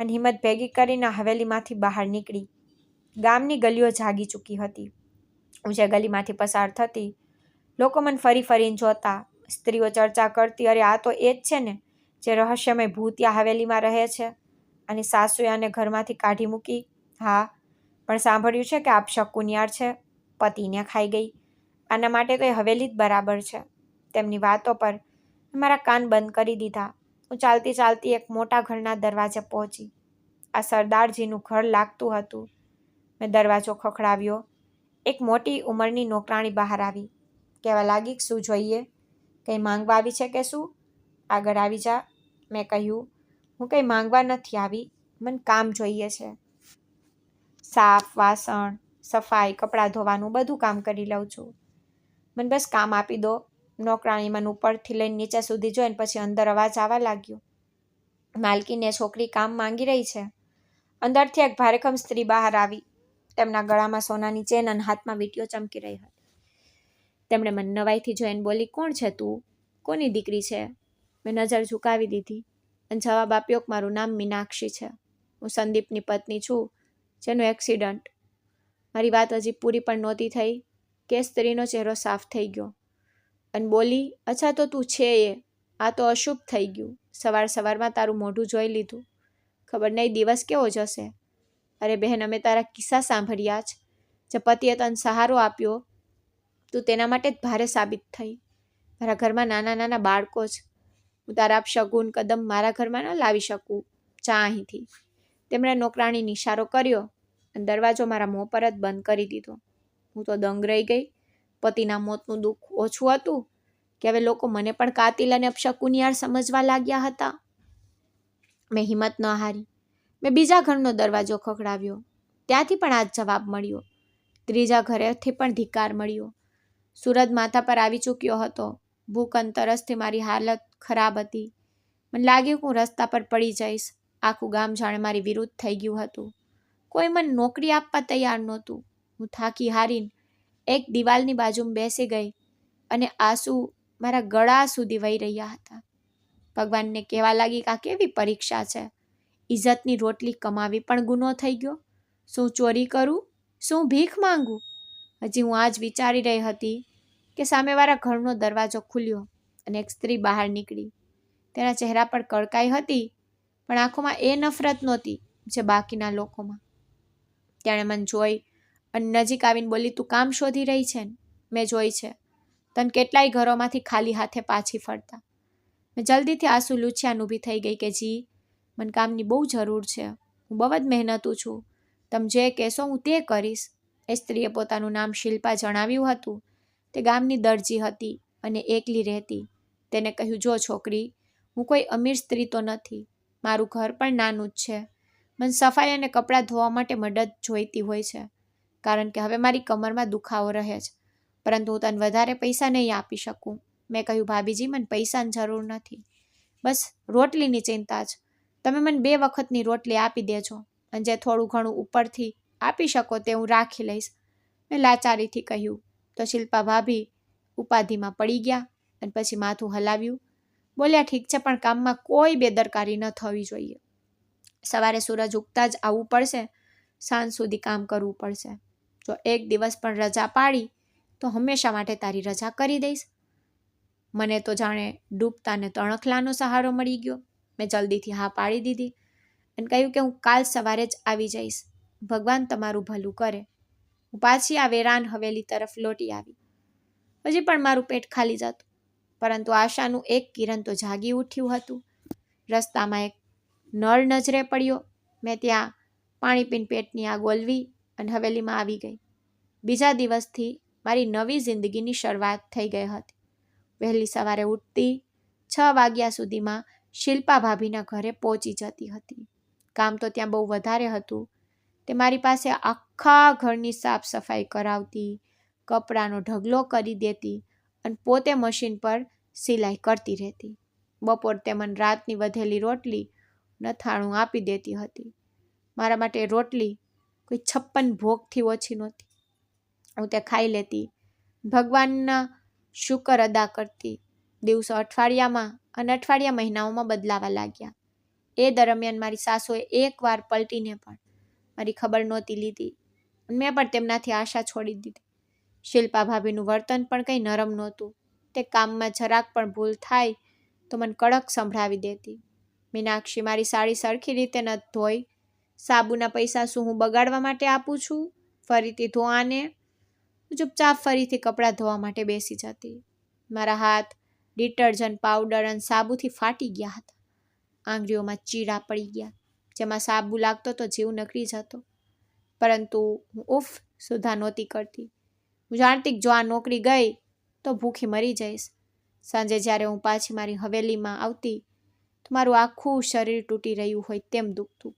અને હિંમત ભેગી કરીને હવેલીમાંથી બહાર નીકળી. ગામની ગલીઓ જાગી ચૂકી હતી. હું જે ગલીમાંથી પસાર થતી, લોકો મને ફરી ફરીને જોતા. સ્ત્રીઓ ચર્ચા કરતી, અરે આ તો એ જ છે ને જે રહસ્યમય ભૂતિયા હવેલીમાં રહે છે. અને સાસુએ આને ઘરમાંથી કાઢી મૂકી. હા, પણ સાંભળ્યું છે કે આપ શકુનિયાળ છે, પતિને ખાઈ ગઈ. આના માટે તો એ હવેલી જ બરાબર છે. તેમની વાતો પર મારા કાન બંધ કરી દીધા. હું ચાલતી ચાલતી એક મોટા ઘરના દરવાજે પહોંચી. આ સરદારજીનું ઘર લાગતું હતું. મેં દરવાજો ખખડાવ્યો. એક મોટી ઉંમરની નોકરાણી બહાર આવી. કહેવા લાગી, શું જોઈએ? કંઈ માંગવા આવી છે કે શું? આગળ આવી જા, મેં કહ્યું. હું કંઈ માંગવા નથી આવી, મને કામ જોઈએ છે. સાફ, વાસણ, સફાઈ, કપડાં ધોવાનું બધું કામ કરી લઉં છું. મને બસ કામ આપી દો. નોકરાણી મને ઉપરથી લઈને નીચે સુધી જોઈને પછી અંદર અવાજ આવવા લાગ્યો. માલકીને છોકરી કામ માંગી રહી છે. અંદરથી એક ભારેખમ સ્ત્રી બહાર આવી. તેમના ગળામાં સોનાની ચેન અને હાથમાં વીંટીઓ ચમકી રહી હતી. તેમણે મને નવાઈથી જોઈને બોલી, કોણ છે તું? કોની દીકરી છે? મેં નજર ઝુકાવી દીધી અને જવાબ આપ્યો કે મારું નામ મીનાક્ષી છે. હું સંદીપની પત્ની છું, જેનું એક્સિડન્ટ. મારી વાત હજી પૂરી પણ નહોતી થઈ કે સ્ત્રીનો ચહેરો સાફ થઈ ગયો અને બોલી, અચ્છા તો તું છે એ. આ તો અશુભ થઈ ગયું. સવારમાં તારું મોઢું જોઈ લીધું. ખબર નહીં દિવસ કેવો જશે. અરે બહેન, અમે તારા કિસ્સા સાંભળ્યા જ. જે પતિએ તને સહારો આપ્યો, તું તેના માટે જ ભારે સાબિત થઈ. મારા ઘરમાં નાના નાના બાળકો જ. હું તારા અપશગુન કદમ મારા ઘરમાં ન લાવી શકું. જા અહીંથી. તેમણે નોકરાણીને ઇશારો કર્યો અને દરવાજો મારા મોં પર જ બંધ કરી દીધો. હું તો દંગ રહી ગઈ. પતિના મોતનું દુઃખ ઓછું હતું કે હવે લોકો મને પણ કાતિલ અને અપશકુનિયાળ સમજવા લાગ્યા હતા. મેં હિંમત ન હારી. મેં બીજા ઘરનો દરવાજો ખખડાવ્યો. ત્યાંથી પણ આ જ જવાબ મળ્યો. ત્રીજા ઘરેથી પણ ધિક્કાર મળ્યો. સૂરજ માથા પર આવી ચૂક્યો હતો. ભૂખ અને તરસથી મારી હાલત ખરાબ હતી. મને લાગ્યું કે હું રસ્તા પર પડી જઈશ. આખું ગામ જાણે મારી વિરુદ્ધ થઈ ગયું હતું. કોઈ મને નોકરી આપવા તૈયાર નહોતું. હું થાકી હારીને એક દિવાલની બાજુમાં બેસી ગઈ અને આંસુ મારા ગળા સુધી વહી રહ્યા હતા. ભગવાનને કહેવા લાગી કે આ કેવી પરીક્ષા છે. ઇજ્જતની રોટલી કમાવી પણ ગુનો થઈ ગયો. શું ચોરી કરું? શું ભીખ માંગું? હજી હું આ જ વિચારી રહી હતી કે સામેવાળા ઘરનો દરવાજો ખુલ્યો અને એક સ્ત્રી બહાર નીકળી. તેના ચહેરા પર કડકાઈ હતી, પણ આંખોમાં એ નફરત નહોતી જે બાકીના લોકોમાં. તેણે મને જોઈ અને નજીક આવીને બોલી, તું કામ શોધી રહી છે ને? મેં જોઈ છે તને કેટલાય ઘરોમાંથી ખાલી હાથે પાછી ફરતા. મેં જલ્દીથી આંસુ લૂછ્યાને ઊભી થઈ ગઈ કે જી, મને કામની બહુ જરૂર છે. હું બહુ જ મહેનતું છું. તમે જે કહેશો હું તે કરીશ. એ સ્ત્રીએ પોતાનું નામ શિલ્પા જણાવ્યું હતું. તે ગામની દરજી હતી અને એકલી રહેતી. તેને કહ્યું, જો છોકરી, હું કોઈ અમીર સ્ત્રી તો નથી. મારું ઘર પણ નાનું જ છે. મને સફાઈ અને કપડાં ધોવા માટે મદદ જોઈતી હોય છે, કારણ કે હવે મારી કમરમાં દુખાવો રહે છે. પરંતુ હું તને વધારે પૈસા નહીં આપી શકું. મેં કહ્યું, ભાભીજી, મને પૈસાની જરૂર નથી. બસ રોટલીની ચિંતા જ. તમે મને 2 વખતની રોટલી આપી દેજો અને જે થોડું ઘણું ઉપરથી આપી શકો તે હું રાખી લઈશ. મેં લાચારીથી કહ્યું. તો શિલ્પા ભાભી ઉપાધિમાં પડી ગયા અને પછી માથું હલાવ્યું. બોલ્યા, ઠીક છે, પણ કામમાં કોઈ બેદરકારી ન થવી જોઈએ. સવારે સૂરજ ઉગતા જ આવવું પડશે. સાંજ સુધી કામ કરવું પડશે. જો એક દિવસ પણ રજા પાડી તો હંમેશા માટે તારી રજા કરી દઈશ. મને તો જાણે ડૂબતાને તણખલાનો સહારો મળી ગયો. મેં જલ્દીથી હા પાડી દીધી અને કહ્યું કે હું કાલ સવારે જ આવી જઈશ. ભગવાન તમારું ભલું કરે. હું પાછી આ વેરાન હવેલી તરફ લોટી આવી. હજી પણ મારું પેટ ખાલી જતું, પરંતુ આશાનું એક કિરણ તો જાગી ઉઠ્યું હતું. રસ્તામાં એક નળ નજરે પડ્યો. મેં ત્યાં પાણી પીને પેટની આગ ઓલવી અને હવેલીમાં આવી ગઈ. બીજા દિવસથી મારી નવી જિંદગીની શરૂઆત થઈ ગઈ હતી. વહેલી સવારે ઉઠતી, 6 વાગ્યા સુધીમાં શિલ્પા ભાભીના ઘરે પહોંચી જતી હતી. કામ તો ત્યાં બહુ વધારે હતું. તે મારી પાસે આખા ઘરની સાફ સફાઈ કરાવતી, કપડાનો ઢગલો કરી દેતી અને પોતે મશીન પર સિલાઈ કરતી રહેતી. બપોર તે મને રાતની વધેલી રોટલી નથાણું આપી દેતી હતી. મારા માટે રોટલી કોઈ 56 ભોગથી ઓછી નહોતી. હું તે ખાઈ લેતી, ભગવાનના શુકર અદા કરતી. દિવસો અઠવાડિયામાં અને અઠવાડિયા મહિનાઓમાં બદલાવા લાગ્યા. એ દરમિયાન મારી સાસુએ એકવાર પલટીને પણ મારી ખબર નહોતી લીધી. મેં પણ તેમનાથી આશા છોડી દીધી. શિલ્પા ભાભીનું વર્તન પણ કંઈ નરમ નહોતું. તે કામમાં જરાક પણ ભૂલ થાય તો મને કડક સંભળાવી દેતી. મીનાક્ષી, મારી સાડી સરખી રીતે ન ધોઈ. સાબુના પૈસા શું હું બગાડવા માટે આપું છું? ફરીથી ધો આને. ચૂપચાપ ફરીથી કપડાં ધોવા માટે બેસી જતી. મારા હાથ ડિટર્જન્ટ પાવડર અને સાબુથી ફાટી ગયા હતા. આંગળીઓમાં ચીરા પડી ગયા. જેમાં સાબુ લાગતો તો જીવ નકળી જતો. પરંતુ હું ઉફ સુધા નહોતી કરતી. હું જાણતી જો આ નોકરી ગઈ તો ભૂખી મરી જઈશ. સાંજે જ્યારે હું પાછી મારી હવેલીમાં આવતી તો મારું આખું શરીર તૂટી રહ્યું હોય તેમ દુખતું.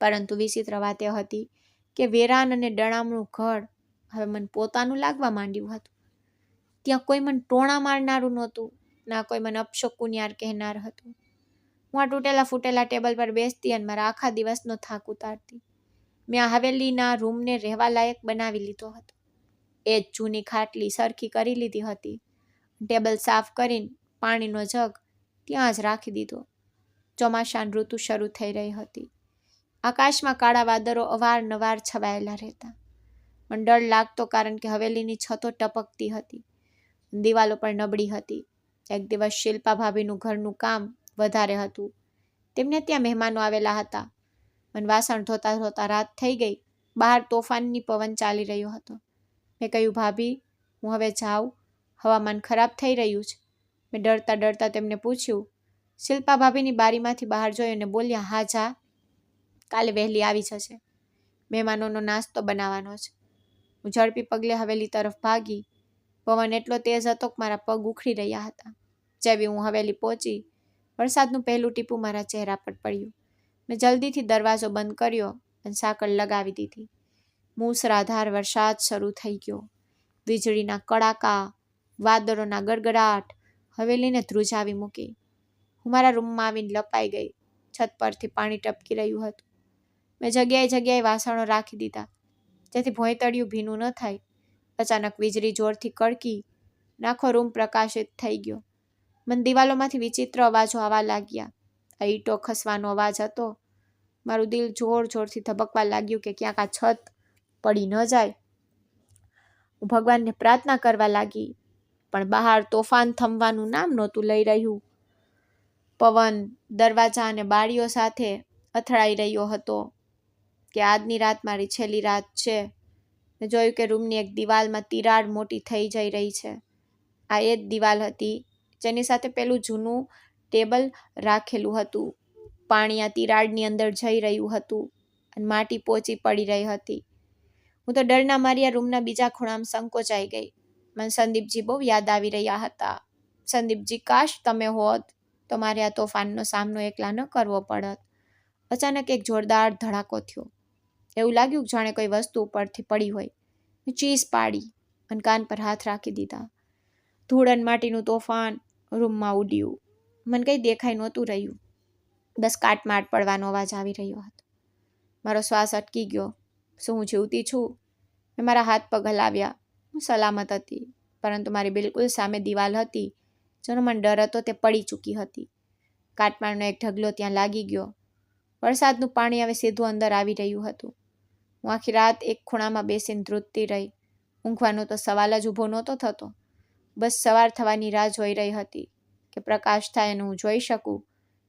પરંતુ વિચિત્ર વાત એ હતી કે વેરાન અને ડણામણું ઘર હવે મને પોતાનું લાગવા માંડ્યું હતું. ત્યાં કોઈ મને ટોણા મારનારું નહોતું, ના કોઈ મને અપશકુનિયાર કહેનાર હતું. હું આ તૂટેલા ફૂટેલા ટેબલ પર બેસતી અને મારા આખા દિવસનો થાક ઉતારતી. મેં આ હવેલીના રૂમને રહેવા લાયક બનાવી લીધો હતો. એ જ જૂની ખાટલી સરખી કરી લીધી હતી. ટેબલ સાફ કરીને પાણીનો જગ ત્યાં જ રાખી દીધો. ચોમાસાની ઋતુ શરૂ થઈ રહી હતી. આકાશમાં કાળા વાદળો અવારનવાર છવાયેલા રહેતા. મને ડર લાગતો કારણ કે હવેલીની છતો ટપકતી હતી. દિવાલો પણ નબળી હતી. એક દિવસ શિલ્પા ભાભીનું ઘરનું કામ વધારે હતું. તેમને ત્યાં મહેમાનો આવેલા હતા. મને વાસણ ધોતા ધોતા રાત થઈ ગઈ. બહાર તોફાનની પવન ચાલી રહ્યો હતો. મેં કહ્યું, ભાભી, હું હવે જાઉં. હવામાન ખરાબ થઈ રહ્યું છે. મેં ડરતા ડરતા તેમને પૂછ્યું. શિલ્પા ભાભીની બારીમાંથી બહાર જોઈ અને બોલ્યા, હા જા, કાલે વહેલી આવી જશે. મહેમાનોનો નાસ્તો બનાવવાનો છે. હું ઝડપી પગલે હવેલી તરફ ભાગી. પવન એટલો તેજ હતો કે મારા પગ ઉખડી રહ્યા હતા. જેવી હું હવેલી પહોંચી, વરસાદનું પહેલું ટીપું મારા ચહેરા પર પડ્યું. મેં જલ્દીથી દરવાજો બંધ કર્યો અને સાંકળ લગાવી દીધી. મૂસળાધાર વરસાદ શરૂ થઈ ગયો. વીજળીના કડાકા, વાદળોના ગડગડાટ હવેલીને ધ્રુજાવી મૂકી. હું મારા રૂમમાં આવીને લપાઈ ગઈ. છત પરથી પાણી ટપકી રહ્યું હતું. મેં જગ્યાએ જગ્યાએ વાસણો રાખી દીધા જેથી ભોંયતળિયું ભીનું ન થાય. અચાનક વીજળી જોરથી કડકી. આખો રૂમ પ્રકાશિત થઈ ગયો. મને દિવાલોમાંથી વિચિત્ર અવાજો આવવા લાગ્યા. આ ઈંટો ખસવાનો અવાજ હતો. મારું દિલ જોર જોરથી ધબકવા લાગ્યું કે ક્યાંક આ છત પડી ન જાય. હું ભગવાનને પ્રાર્થના કરવા લાગી, પણ બહાર તોફાન થમવાનું નામ નહોતું લઈ રહ્યું. પવન દરવાજા અને બારીઓ સાથે અથડાઈ રહ્યો હતો કે આજની રાત મારી છેલ્લી રાત છે. મેં જોયું કે રૂમની એક દિવાલમાં તિરાડ મોટી થઈ જઈ રહી છે. આ એ જ દિવાલ હતી જેની સાથે પેલું જૂનું ટેબલ રાખેલું હતું. પાણી આ તિરાડની અંદર જઈ રહ્યું હતું અને માટી પોચી પડી રહી હતી. હું તો ડરના મારી આ રૂમના બીજા ખૂણામાં સંકોચાઈ ગઈ. મને સંદીપજી બહુ યાદ આવી રહ્યા હતા. સંદીપજી, કાશ તમે હોત તો મારે આ તોફાનનો સામનો એકલા ન કરવો પડત. અચાનક એક જોરદાર ધડાકો થયો. એવું લાગ્યું જાણે કોઈ વસ્તુ ઉપરથી પડી હોય. મેં ચીસ પાડી અને કાન પર હાથ રાખી દીધા. ધૂળ અને માટીનું તોફાન રૂમમાં ઉડ્યું. મને કંઈ દેખાઈ નહોતું રહ્યું. બસ કાટમાળ પડવાનો અવાજ આવી રહ્યો હતો. મારો શ્વાસ અટકી ગયો. શું હું જીવતી છું? મેં મારા હાથ પગ હલાવ્યા. હું સલામત હતી, પરંતુ મારી બિલકુલ સામે દિવાલ હતી જેનો મને ડર હતો તે પડી ચૂકી હતી. કાટમાળનો એક ઢગલો ત્યાં લાગી ગયો. વરસાદનું પાણી હવે સીધું અંદર આવી રહ્યું હતું. હું આખી રાત એક ખૂણામાં બેસીને ધ્રુજતી રહી. ઊંઘવાનો તો સવાલ જ ઊભો નહોતો થતો. બસ સવાર થવાની રાહ જોઈ રહી હતી કે પ્રકાશ થાય અને હું જોઈ શકું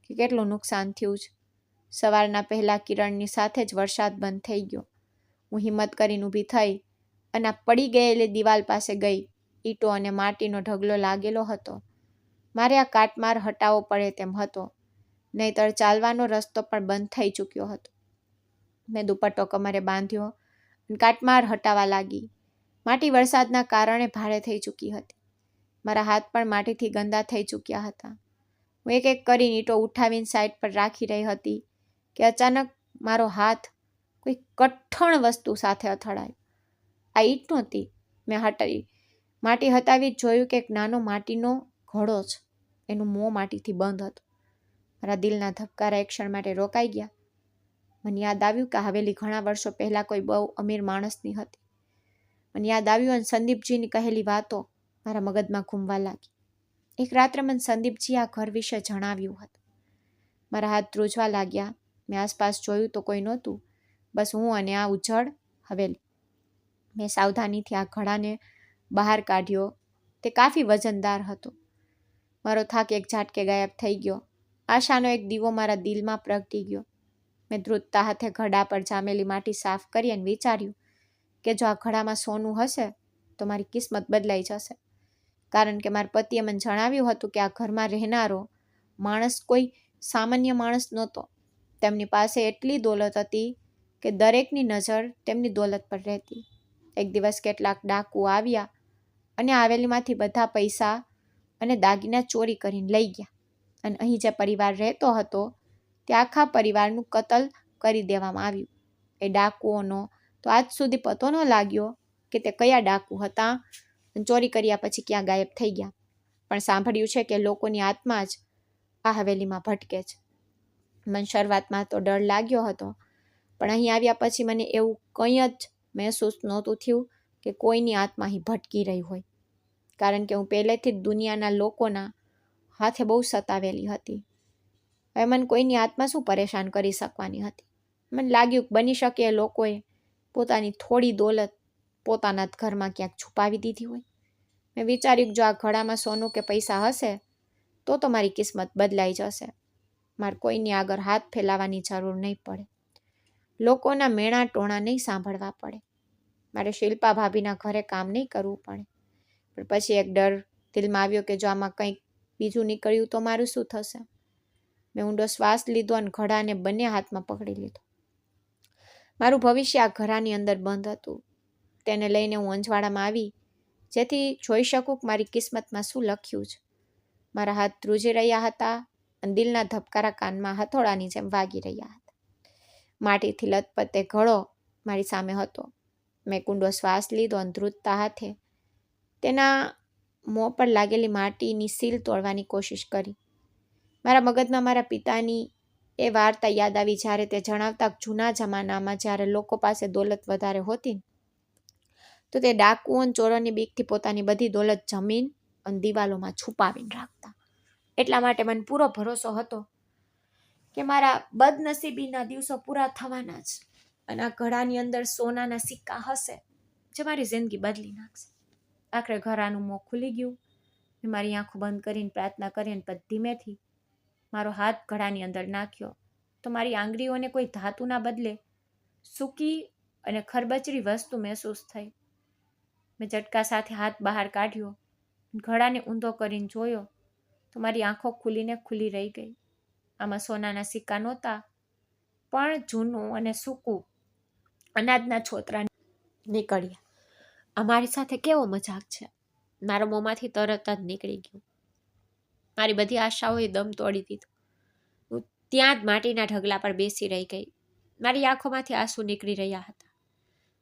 કે કેટલું નુકસાન થયું છે. સવારના પહેલા કિરણની સાથે જ વરસાદ બંધ થઈ ગયો. હું હિંમત કરીને ઊભી થઈ અને આ પડી ગયેલી દિવાલ પાસે ગઈ. ઈંટો અને માટીનો ઢગલો લાગેલો હતો. મારે આ કાટમાળ હટાવવો પડે તેમ હતો, નહીંતર ચાલવાનો રસ્તો પણ બંધ થઈ ચૂક્યો હતો. મેં દુપટ્ટો કમરે બાંધ્યો અને કાટમાળ હટાવવા લાગી. માટી વરસાદના કારણે ભારે થઈ ચૂકી હતી. મારા હાથ પણ માટીથી ગંદા થઈ ચૂક્યા હતા. હું એક એક કરીને ઈંટો ઉઠાવીને સાઈડ પર રાખી રહી હતી કે અચાનક મારો હાથ કોઈ કઠણ વસ્તુ સાથે અથડાયો. આ ઈંટ નહોતી. મેં માટી હટાવી જોયું કે એક નાનો માટીનો ઘડો છે. એનું મોં માટીથી બંધ હતું. મારા દિલના ધબકારા એક ક્ષણ માટે રોકાઈ ગયા. મને યાદ આવ્યું કે હવેલી ઘણા વર્ષો પહેલા કોઈ બહુ અમીર માણસની હતી. મને યાદ આવ્યું અને સંદીપજીની કહેલી વાતો મારા મગજમાં ઘૂમવા લાગી. એક રાત્રે મને સંદીપજી આ ઘર વિશે જણાવ્યું હતું. મારા હાથ ધ્રુજવા લાગ્યા. મેં આસપાસ જોયું તો કોઈ નહોતું, બસ હું અને આ ઉજ્જડ હવેલી. મેં સાવધાનીથી આ ઘડાને બહાર કાઢ્યો. તે કાફી વજનદાર હતો. મારો થાક એક ઝાટકે ગાયબ થઈ ગયો. આશાનો એક દીવો મારા દિલમાં પ્રગટી ગયો. મેં ધ્રુજતા હાથે ઘડા પર જામેલી માટી સાફ કરી અને વિચાર્યું કે જો આ ઘડામાં સોનું હશે તો મારી કિસ્મત બદલાઈ જશે. કારણ કે મારા પતિએ મને જણાવ્યું હતું કે આ ઘરમાં રહેનારો માણસ કોઈ સામાન્ય માણસ નહોતો. તેમની પાસે એટલી દોલત હતી કે દરેકની નજર તેમની દોલત પર રહેતી. એક દિવસ કેટલાક ડાકુ આવ્યા અને હવેલીમાંથી બધા પૈસા અને દાગીના ચોરી કરીને લઈ ગયા. અને અહીં જે પરિવાર રહેતો હતો તે આખા પરિવારનું કતલ કરી દેવામાં આવ્યું. એ ડાકુઓનો તો આજ સુધી પતો ન લાગ્યો કે તે કયા ડાકુ હતા અને ચોરી કર્યા પછી ક્યાં ગાયબ થઈ ગયા. પણ સાંભળ્યું છે કે લોકોની આત્મા જ આ હવેલીમાં ભટકે છે. મને શરૂઆતમાં તો ડર લાગ્યો હતો, પણ અહીં આવ્યા પછી મને એવું કંઈ જ મહેસૂસ નહોતું થયું કે કોઈની આત્મા અહીં ભટકી રહી હોય. કારણ કે હું પહેલેથી જ દુનિયાના લોકોના હાથે બહુ સતાવેલી હતી. હવે મને કોઈની આત્મા શું પરેશાન કરી શકવાની હતી. મને લાગ્યું કે બની શકે એ લોકોએ પોતાની થોડી દોલત પોતાના જ ઘરમાં ક્યાંક છુપાવી દીધી હોય. મેં વિચાર્યું કે જો આ ઘડામાં સોનું કે પૈસા હશે તો મારી કિસ્મત બદલાઈ જશે. મારે કોઈની આગળ હાથ ફેલાવાની જરૂર નહીં પડે. લોકોના મેણા ટોણા નહીં સાંભળવા પડે. મારે શિલ્પા ભાભીના ઘરે કામ નહીં કરવું પડે. પણ પછી એક ડર દિલમાં આવ્યો કે જો આમાં કંઈક બીજું નીકળ્યું તો મારું શું થશે. મેં ઊંડો શ્વાસ લીધો અને ઘડાને બંને હાથમાં પકડી લીધો. મારું ભવિષ્ય આ ઘડાની અંદર બંધ હતું. તેને લઈને હું અંજવાળામાં આવી જેથી જોઈ શકું કે મારી કિસ્મતમાં શું લખ્યું છે. મારા હાથ ધ્રુજી રહ્યા હતા અને દિલના ધબકારા કાનમાં હથોડાની જેમ વાગી રહ્યા હતા. માટીથી લથપથે ઘડો મારી સામે હતો. મેં ઊંડો શ્વાસ લીધો અને ધ્રુજતા હાથે તેના મોં પર લાગેલી માટીની સીલ તોડવાની કોશિશ કરી. મારા મગજમાં મારા પિતાની એ વાર્તા યાદ આવી જ્યારે તે જણાવતા જૂના જમાનામાં જ્યારે લોકો પાસે દોલત વધારે હોતી તો તે ડાકુઓ અને ચોરોની બીકથી પોતાની બધી દોલત જમીન અને દિવાલોમાં છુપાવીને રાખતા. એટલા માટે મને પૂરો ભરોસો હતો કે મારા બદનસીબીના દિવસો પૂરા થવાના જ અને આ ઘડાની અંદર સોનાના સિક્કા હશે જે મારી જિંદગી બદલી નાખશે. આખરે ઘડાનું મોં ખુલી ગયું. મેં મારી આંખો બંધ કરીને પ્રાર્થના કરી અને પછી ધીમેથી મારો હાથ ઘડાની અંદર નાખ્યો તો મારી આંગળીઓને કોઈ ધાતુના બદલે સૂકી અને ખરબચડી વસ્તુ મહેસૂસ થઈ. મેં ઝટકા સાથે હાથ બહાર કાઢ્યો. ઘડાને ઊંધો કરીને જોયો તો મારી આંખો ખુલી રહી ગઈ. આમાં સોનાના સિક્કા નહોતા, પણ જૂનું અને સૂકું અનાજના છોતરા નીકળ્યા. અમારી સાથે કેવો મજાક છે. મારા મોંમાંથી તરત જ નીકળી ગયું. મારી બધી આશાઓએ દમ તોડી દીધો. હું ત્યાં જ માટીના ઢગલા પર બેસી રહી ગઈ. મારી આંખોમાંથી આંસુ નીકળી રહ્યા હતા.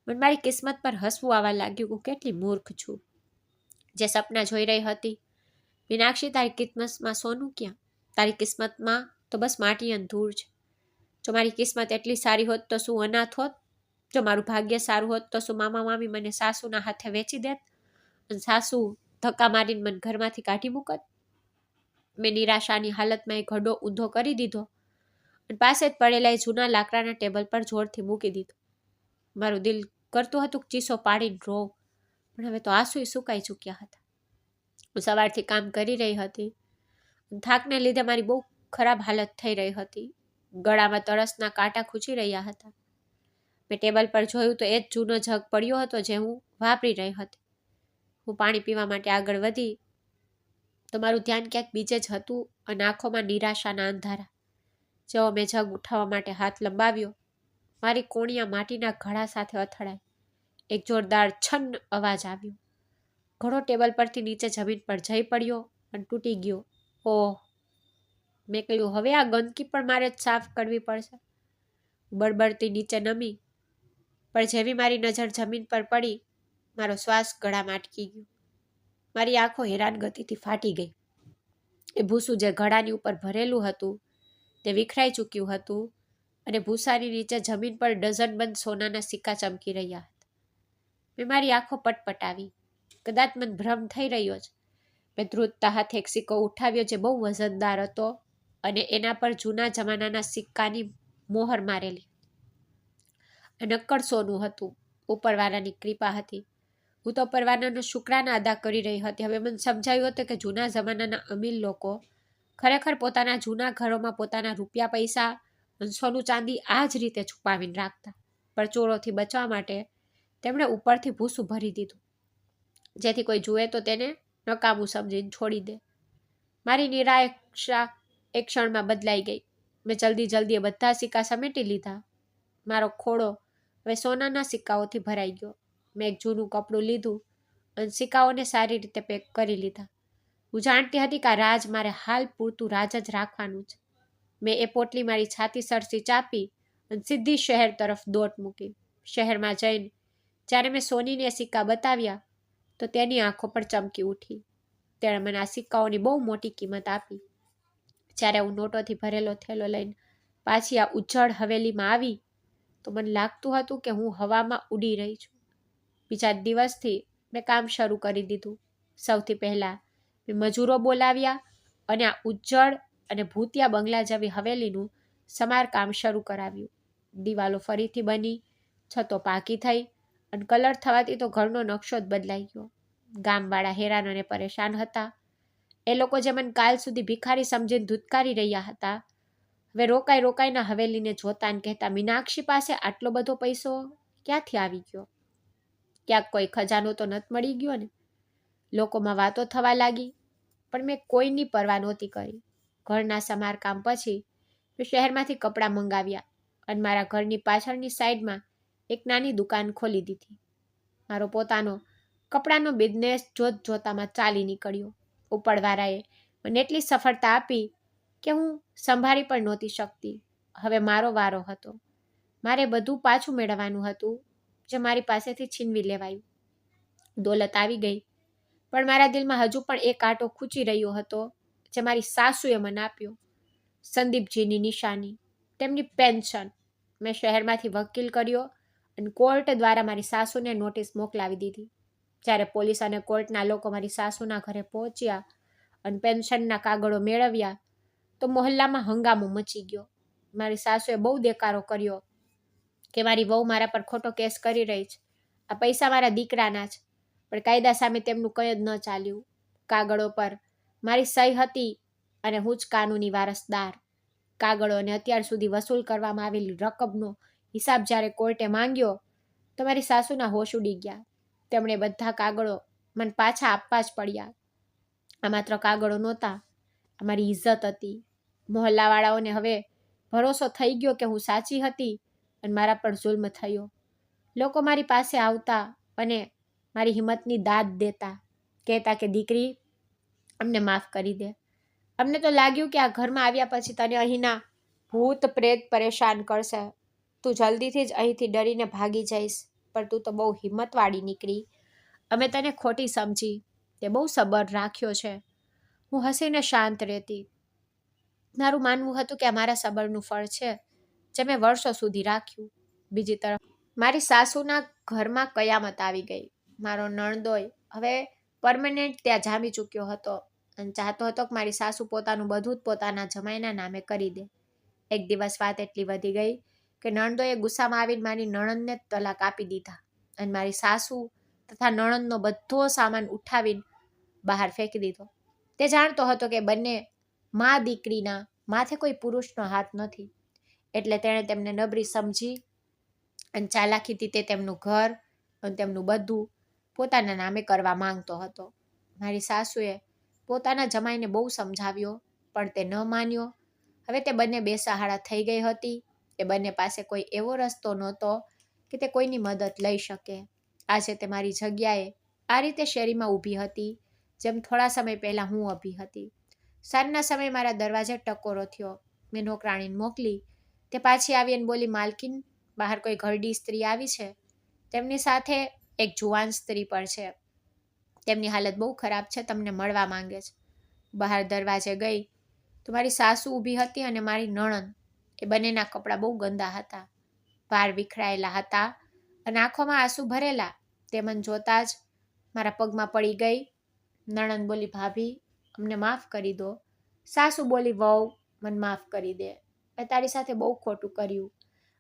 મને મારી કિસ્મત પર હસવું આવવા લાગ્યું. હું કેટલી મૂર્ખ છું જે સપના જોઈ રહી હતી. મીનાક્ષી, તારી કિસ્મતમાં સોનું ક્યાં? તારી કિસ્મતમાં તો બસ માટી અને ધૂળ છે. જો મારી કિસ્મત એટલી સારી હોત તો શું અનાથ હોત? જો મારું ભાગ્ય સારું હોત તો શું મામા મામી મને સાસુના હાથે વેચી દેત અને સાસુ ધક્કા મારીને મને ઘરમાંથી કાઢી મૂકત? મેં નિરાશાની હાલતમાં એ ઘડો ઊંધો કરી દીધો અને પાસે જ પડેલા એ જૂના લાકડાના ટેબલ પર જોરથી મૂકી દીધો. મારું દિલ કરતું હતું કે ચીસો પાડીને રોવ, પણ હવે તો આંસુય સુકાઈ ચૂક્યા હતા. હું સવારથી કામ કરી રહી હતી. થાકને લીધે મારી બહુ ખરાબ હાલત થઈ રહી હતી. ગળામાં તરસના કાંટા ખૂંચી રહ્યા હતા. મેં ટેબલ પર જોયું તો એ જ જૂનો જગ પડ્યો હતો જે હું વાપરી રહી હતી. હું પાણી પીવા માટે આગળ વધી તો મારું ધ્યાન ક્યાંક બીજે જ હતું અને આંખોમાં નિરાશાના અંધારા. જેવો મેં જગ ઉઠાવવા માટે હાથ લંબાવ્યો, મારી કોણિયા માટીના ઘડા સાથે અથડાઈ. એક જોરદાર છન્ન અવાજ આવ્યો. ઘડો ટેબલ પરથી નીચે જમીન પર જઈ પડ્યો અને તૂટી ગયો. ઓહ! મેં કહ્યું, હવે આ ગંદકી પણ મારે જ સાફ કરવી પડશે. બળબડતી નીચે નમી, પણ જેવી મારી નજર જમીન પર પડી, મારો શ્વાસ ગળામાં અટકી ગયો. મારી આંખો હેરાન ગતિથી ફાટી ગઈ. એ ભૂસું જે ગળાની ઉપર ભરેલું હતું તે વિખરાઈ ચૂક્યું હતું અને ભૂસાની નીચે જમીન પર ડઝનબંધ સોનાના સિક્કા ચમકી રહ્યા હતા. મેં મારી આંખો પટપટાવી. કદાચ મને ભ્રમ થઈ રહ્યો છે. મેં ધ્રુજતા હાથે એક સિક્કો ઉઠાવ્યો જે બહુ વજનદાર હતો અને એના પર જૂના જમાનાના સિક્કાની મોહર મારેલી. નક્કર સોનું હતું. ઉપરવાળાની કૃપા હતી. હું તો પરવાનાનો શુક્રાના અદા કરી રહી હતી. હવે મને સમજાયું હતું કે જૂના જમાનાના અમીર લોકો ખરેખર પોતાના જૂના ઘરોમાં પોતાના રૂપિયા પૈસા સોનું ચાંદી આ જ રીતે છુપાવીને રાખતા. પણ ચોરોથી બચવા માટે તેમણે ઉપરથી ભૂસું ભરી દીધું, જેથી કોઈ જુએ તો તેને નકામું સમજીને છોડી દે. મારી નિરાશા એક ક્ષણમાં બદલાઈ ગઈ. મેં જલ્દી બધા સિક્કા સમેટી લીધા. મારો ખોળો હવે સોનાના સિક્કાઓથી ભરાઈ ગયો. મેં એક જૂનું કપડું લીધું અને સિક્કાઓને સારી રીતે પેક કરી લીધા. હું જાણતી હતી કે આ રાજ મારે હાલ પૂરતું રાજ જ રાખવાનું છે. મેં એ પોટલી મારી છાતી સરસી ચાપી અને સીધી શહેર તરફ દોટ મૂકી. શહેરમાં જઈને જ્યારે મેં સોનીને સિક્કા બતાવ્યા તો તેની આંખો પણ ચમકી ઉઠી. તેણે મને આ સિક્કાઓની બહુ મોટી કિંમત આપી. જ્યારે હું નોટોથી ભરેલો થેલો લઈને પાછી આ ઉજ્જળ હવેલીમાં આવી તો મને લાગતું હતું કે હું હવામાં ઉડી રહી છું. બીજા દિવસથી મેં કામ શરૂ કરી દીધું. સૌથી પહેલાં મેં મજૂરો બોલાવ્યા અને આ ઉજ્જળ અને ભૂતિયા બંગલા જેવી હવેલીનું સમારકામ શરૂ કરાવ્યું. દિવાલો ફરીથી બની, છતો પાકી થઈ અને કલર થવાથી તો ઘરનો નકશો જ બદલાઈ ગયો. ગામવાળા હેરાન અને પરેશાન હતા. એ લોકો જે મને કાલ સુધી ભિખારી સમજીને ધૂતકારી રહ્યા હતા, હવે રોકાઈને હવેલીને જોતા અને કહેતા, મીનાક્ષી પાસે આટલો બધો પૈસો ક્યાંથી આવી ગયો? ક્યાંક કોઈ ખજાનો તો નથી મળી ગયો ને? લોકોમાં વાતો થવા લાગી, પણ મેં કોઈની પરવા નહોતી કરી. ઘરના સમારકામ પછી મેં શહેરમાંથી કપડાં મંગાવ્યા અને મારા ઘરની પાછળની સાઈડમાં એક નાની દુકાન ખોલી દીધી. મારો પોતાનો કપડાનો બિઝનેસ જોતામાં ચાલી નીકળ્યો. ઉપરવાળાએ મને એટલી સફળતા આપી કે હું સંભાળી પણ નહોતી શકતી. હવે મારો વારો હતો. મારે બધું પાછું મેળવવાનું હતું જે મારી પાસેથી છીનવી લેવાયું. દોલત આવી ગઈ, પણ મારા દિલમાં હજુ પણ એક આંટો ખૂંચી રહ્યો હતો જે મારી સાસુએ મને આપ્યો. સંદીપજીની નિશાની, તેમની પેન્શન. મેં શહેરમાંથી વકીલ કર્યો અને કોર્ટ દ્વારા મારી સાસુને નોટિસ મોકલાવી દીધી. જ્યારે પોલીસ અને કોર્ટના લોકો મારી સાસુના ઘરે પહોંચ્યા અને પેન્શનના કાગળો મેળવ્યા તો મોહલ્લામાં હંગામો મચી ગયો. મારી સાસુએ બહુ દેકારો કર્યો કે મારી વહુ મારા પર ખોટો કેસ કરી રહી છે. આ પૈસા મારા દીકરાના છે. પણ કાયદા સામે તેમનું કંઈ જ ન ચાલ્યું. કાગળો પર મારી સહી હતી અને હું જ કાનૂની વારસદાર. કાગળો અને અત્યાર સુધી વસૂલ કરવામાં આવેલી રકમનો હિસાબ જ્યારે કોર્ટે માંગ્યો તો મારી સાસુના હોશ ઉડી ગયા. તેમણે બધા કાગળો મને પાછા આપવા જ પડ્યા. આ માત્ર કાગળો નહોતા, આ મારી ઇજ્જત હતી. મોહલ્લાવાળાઓને હવે ભરોસો થઈ ગયો કે હું સાચી હતી અને મારા પર જુલ્મ થયો. લોકો મારી પાસે આવતા અને મારી હિંમતની દાદ દેતા, કહેતા કે દીકરી, અમને માફ કરી દે. અમને તો લાગ્યું કે આ ઘરમાં આવ્યા પછી તને અહીંના ભૂત પ્રેત પરેશાન કરશે. તું જલ્દીથી જ અહીંથી ડરીને ભાગી જઈશ, પણ તું તો બહુ હિંમતવાળી નીકળી. અમે તને ખોટી સમજી. તે બહુ સબર રાખ્યો છે. હું હસીને શાંત રહેતી. મારું માનવું હતું કે આ મારા સબરનું ફળ છે જે મેં વર્ષો સુધી રાખ્યું. બીજી તરફ મારી સાસુના ઘરમાં કયામત આવી ગઈ. મારો નણદોય હવે પરમેનન્ટ ત્યાં જામી ચૂક્યો હતો અને ચાહતો હતો કે મારી સાસુ પોતાનું બધું જ પોતાના જમાઈના નામે કરી દે. એક દિવસ વાત એટલી વધી ગઈ કે નણદોએ ગુસ્સામાં આવીને મારી નણંદને તલાક આપી દીધા અને મારી સાસુ તથા નણંદનો બધો સામાન ઉઠાવીને બહાર ફેંકી દીધો. તે જાણતો હતો કે બંને મા દીકરીના માથે કોઈ પુરુષનો હાથ નથી, એટલે તેણે તેમને નબળી સમજી અને ચાલાકીથી તે તેમનું ઘર અને તેમનું બધું પોતાના નામે કરવા માંગતો હતો. મારી સાસુએ પોતાના જમાઈને બહુ સમજાવ્યો, પણ તે ન માન્યો. હવે તે બંને બેસહારા થઈ ગઈ હતી. એ બંને પાસે કોઈ એવો રસ્તો નહોતો કે તે કોઈની મદદ લઈ શકે. આજે તે મારી જગ્યાએ આ રીતે શેરીમાં ઊભી હતી જેમ થોડા સમય પહેલાં હું ઊભી હતી. સાંજના સમયે મારા દરવાજે ટકોરો થયો. મેં નોકરાણીને મોકલી. તે પાછી આવી અને બોલી, માલકીન, બહાર કોઈ ઘરડી સ્ત્રી આવી છે. તેમની સાથે એક જુવાન સ્ત્રી પણ છે. તેમની હાલત બહુ ખરાબ છે, તમને મળવા માંગે છે. બહાર દરવાજે ગઈ તો મારી સાસુ ઊભી હતી અને મારી નણંદ. એ બંનેના કપડાં બહુ ગંદા હતા, વાળ વિખરાયેલા હતા અને આંખોમાં આંસુ ભરેલા. તે મને જોતા જ મારા પગમાં પડી ગઈ. નણંદ બોલી, ભાભી, અમને માફ કરી દો. સાસુ બોલી, વહુ, મને માફ કરી દે. મેં તારી સાથે બહુ ખોટું કર્યું.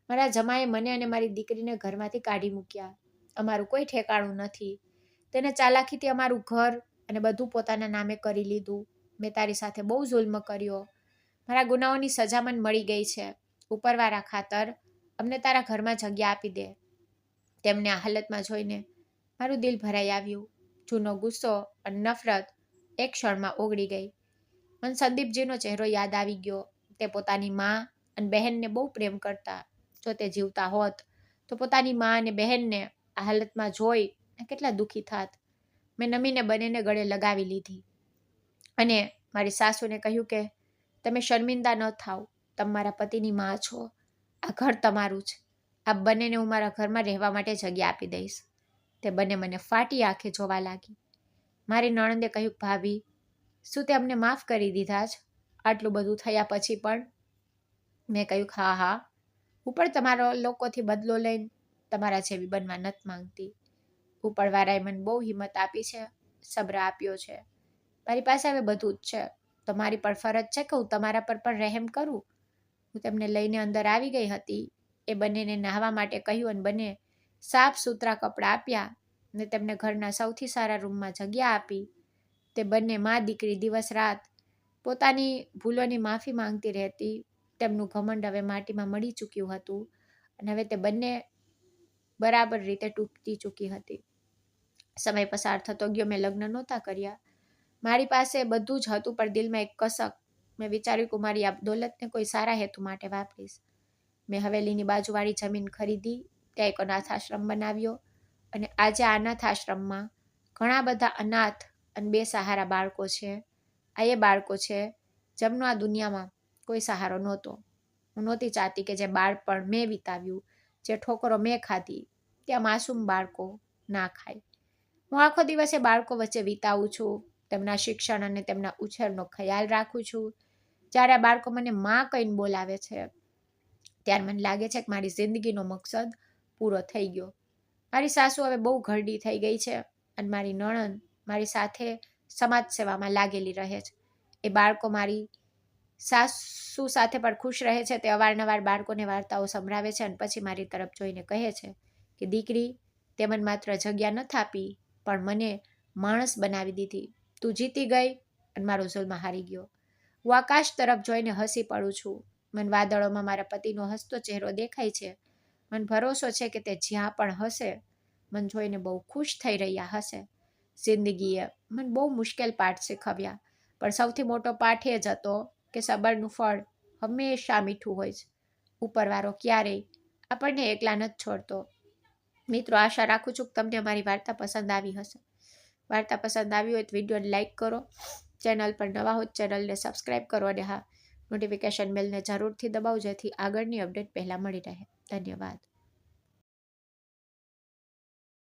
મારા જમાએ મને અને મારી દીકરીને ઘરમાંથી કાઢી મૂક્યા. અમારું કોઈ ઠેકાણું નથી. તેને ચાલાકીથી અમારું ઘર અને બધું પોતાના નામે કરી લીધું. મેં તારી સાથે બહુ જુલ્મ કર્યો. મારા ગુનાઓની સજા મને મળી ગઈ છે. ઉપરવાળા ખાતર અમને તારા ઘરમાં જગ્યા આપી દે. તેમને આ હાલતમાં જોઈને મારું દિલ ભરાઈ આવ્યું. જૂનો ગુસ્સો અને નફરત એક ક્ષણમાં ઓગળી ગઈ. મને સંદીપજીનો ચહેરો યાદ આવી ગયો. તે પોતાની મા અને બહેનને બહુ પ્રેમ કરતા. જો તે જીવતા હોત તો પોતાની મા અને બહેનને આ હાલતમાં જોઈ કેટલા દુઃખી થાત. મેં નમીને બંનેને ગળે લગાવી લીધી અને મારી સાસુને કહ્યું કે તમે શર્મિંદા ન થાવ. તમે મારા પતિની મા છો. આ ઘર તમારું છે. આ બંનેને હું મારા ઘરમાં રહેવા માટે જગ્યા આપી દઈશ. તે બંને મને ફાટી આંખે જોવા લાગી. મારી નણંદે કહ્યું, ભાભી, શું તે અમને માફ કરી દીધા જ આટલું બધું થયા પછી પણ? મેં કહ્યું, હા હા, હું પણ તમારા લોકોથી બદલો લઈને તમારા જેવી બનવા નથી માંગતી. ઉપરવાળાએ મને બહુ હિંમત આપી છે, સબ્ર આપ્યો છે. મારી પાસે હવે બધું જ છે. તો મારી પર ફરજ છે કે હું તમારા પર પણ રહેમ કરું. હું તેમને લઈને અંદર આવી ગઈ હતી. એ બંનેને નહાવા માટે કહ્યું અને બંને સાફ સુથરા કપડાં આપ્યા અને તેમને ઘરના સૌથી સારા રૂમમાં જગ્યા આપી. તે બંને મા દીકરી દિવસ રાત પોતાની ભૂલોની માફી માંગતી રહેતી. તેમનું ઘમંડ હવે માટીમાં મળી ચૂક્યું હતું અને હવે તે બંને બરાબર રીતે તૂટી ચૂકી હતી. સમય પસાર થતો ગયો. મેં લગ્ન નહોતા કર્યા. મારી પાસે બધું જ હતું, પણ દિલમાં એક કસક. મેં વિચાર્યું કે મારી આ દોલતને કોઈ સારા હેતુ માટે વાપરીશ. મેં હવેલીની બાજુવાળી જમીન ખરીદી, ત્યાં એક અનાથ આશ્રમ બનાવ્યો અને આજે આ અનાથ આશ્રમમાં ઘણા બધા અનાથ અને બેસહારા બાળકો છે. આ એ બાળકો છે જેમનો આ દુનિયામાં કોઈ સહારો નહોતો. હું નહોતી ચાહતી કે જે બાળપણ મેં વિતાવ્યું, જે ઠોકરો મેં ખાધી, ત્યાં માસૂમ બાળકો ના ખાય. હું આખો દિવસ એ બાળકો વચ્ચે વિતાવું છું. તેમના શિક્ષણ અને તેમના ઉછેરનો ખ્યાલ રાખું છું. જ્યારે આ બાળકો મને માં કહીને બોલાવે છે ત્યારે મને લાગે છે કે મારી જિંદગીનો મકસદ પૂરો થઈ ગયો. મારી સાસુ હવે બહુ ઘરડી થઈ ગઈ છે અને મારી નણંદ મારી સાથે સમાજ સેવામાં લાગેલી રહે છે. એ બાળકો મારી સાસુ સાથે પણ ખુશ રહે છે. તે અવારનવાર બાળકોને વાર્તાઓ સંભળાવે છે અને પછી મારી તરફ જોઈને કહે છે કે દીકરી, તે મને માત્ર જગ્યા નથી આપી, પણ મને માણસ બનાવી દીધી. તું જીતી ગઈ અને મારો જુલ્મ હારી ગયો. હું આકાશ તરફ જોઈને હસી પડું છું. મને વાદળોમાં મારા પતિનો હસતો ચહેરો દેખાય છે. મને ભરોસો છે કે તે જ્યાં પણ હશે મને જોઈને બહુ ખુશ થઈ રહ્યા હશે. જિંદગીએ મને બહુ મુશ્કેલ પાઠ શીખવ્યા, પણ સૌથી મોટો પાઠ એ જ હતો કે સબરનું ફળ હંમેશા મીઠું હોય છે. ઉપરવાળો ક્યારેય આપણને એકલા નથી છોડતો. મિત્રો, આશા રાખું છું કે તમને અમારી વાર્તા પસંદ આવી હશે. વાર્તા પસંદ આવી હોય તો વિડીયોને લાઇક કરો. ચેનલ પર નવા હોય ચેનલને સબસ્ક્રાઈબ કરો અને હા, નોટિફિકેશન બેલને જરૂરથી દબાવો જેથી આગળની અપડેટ પહેલાં મળી રહે. ધન્યવાદ.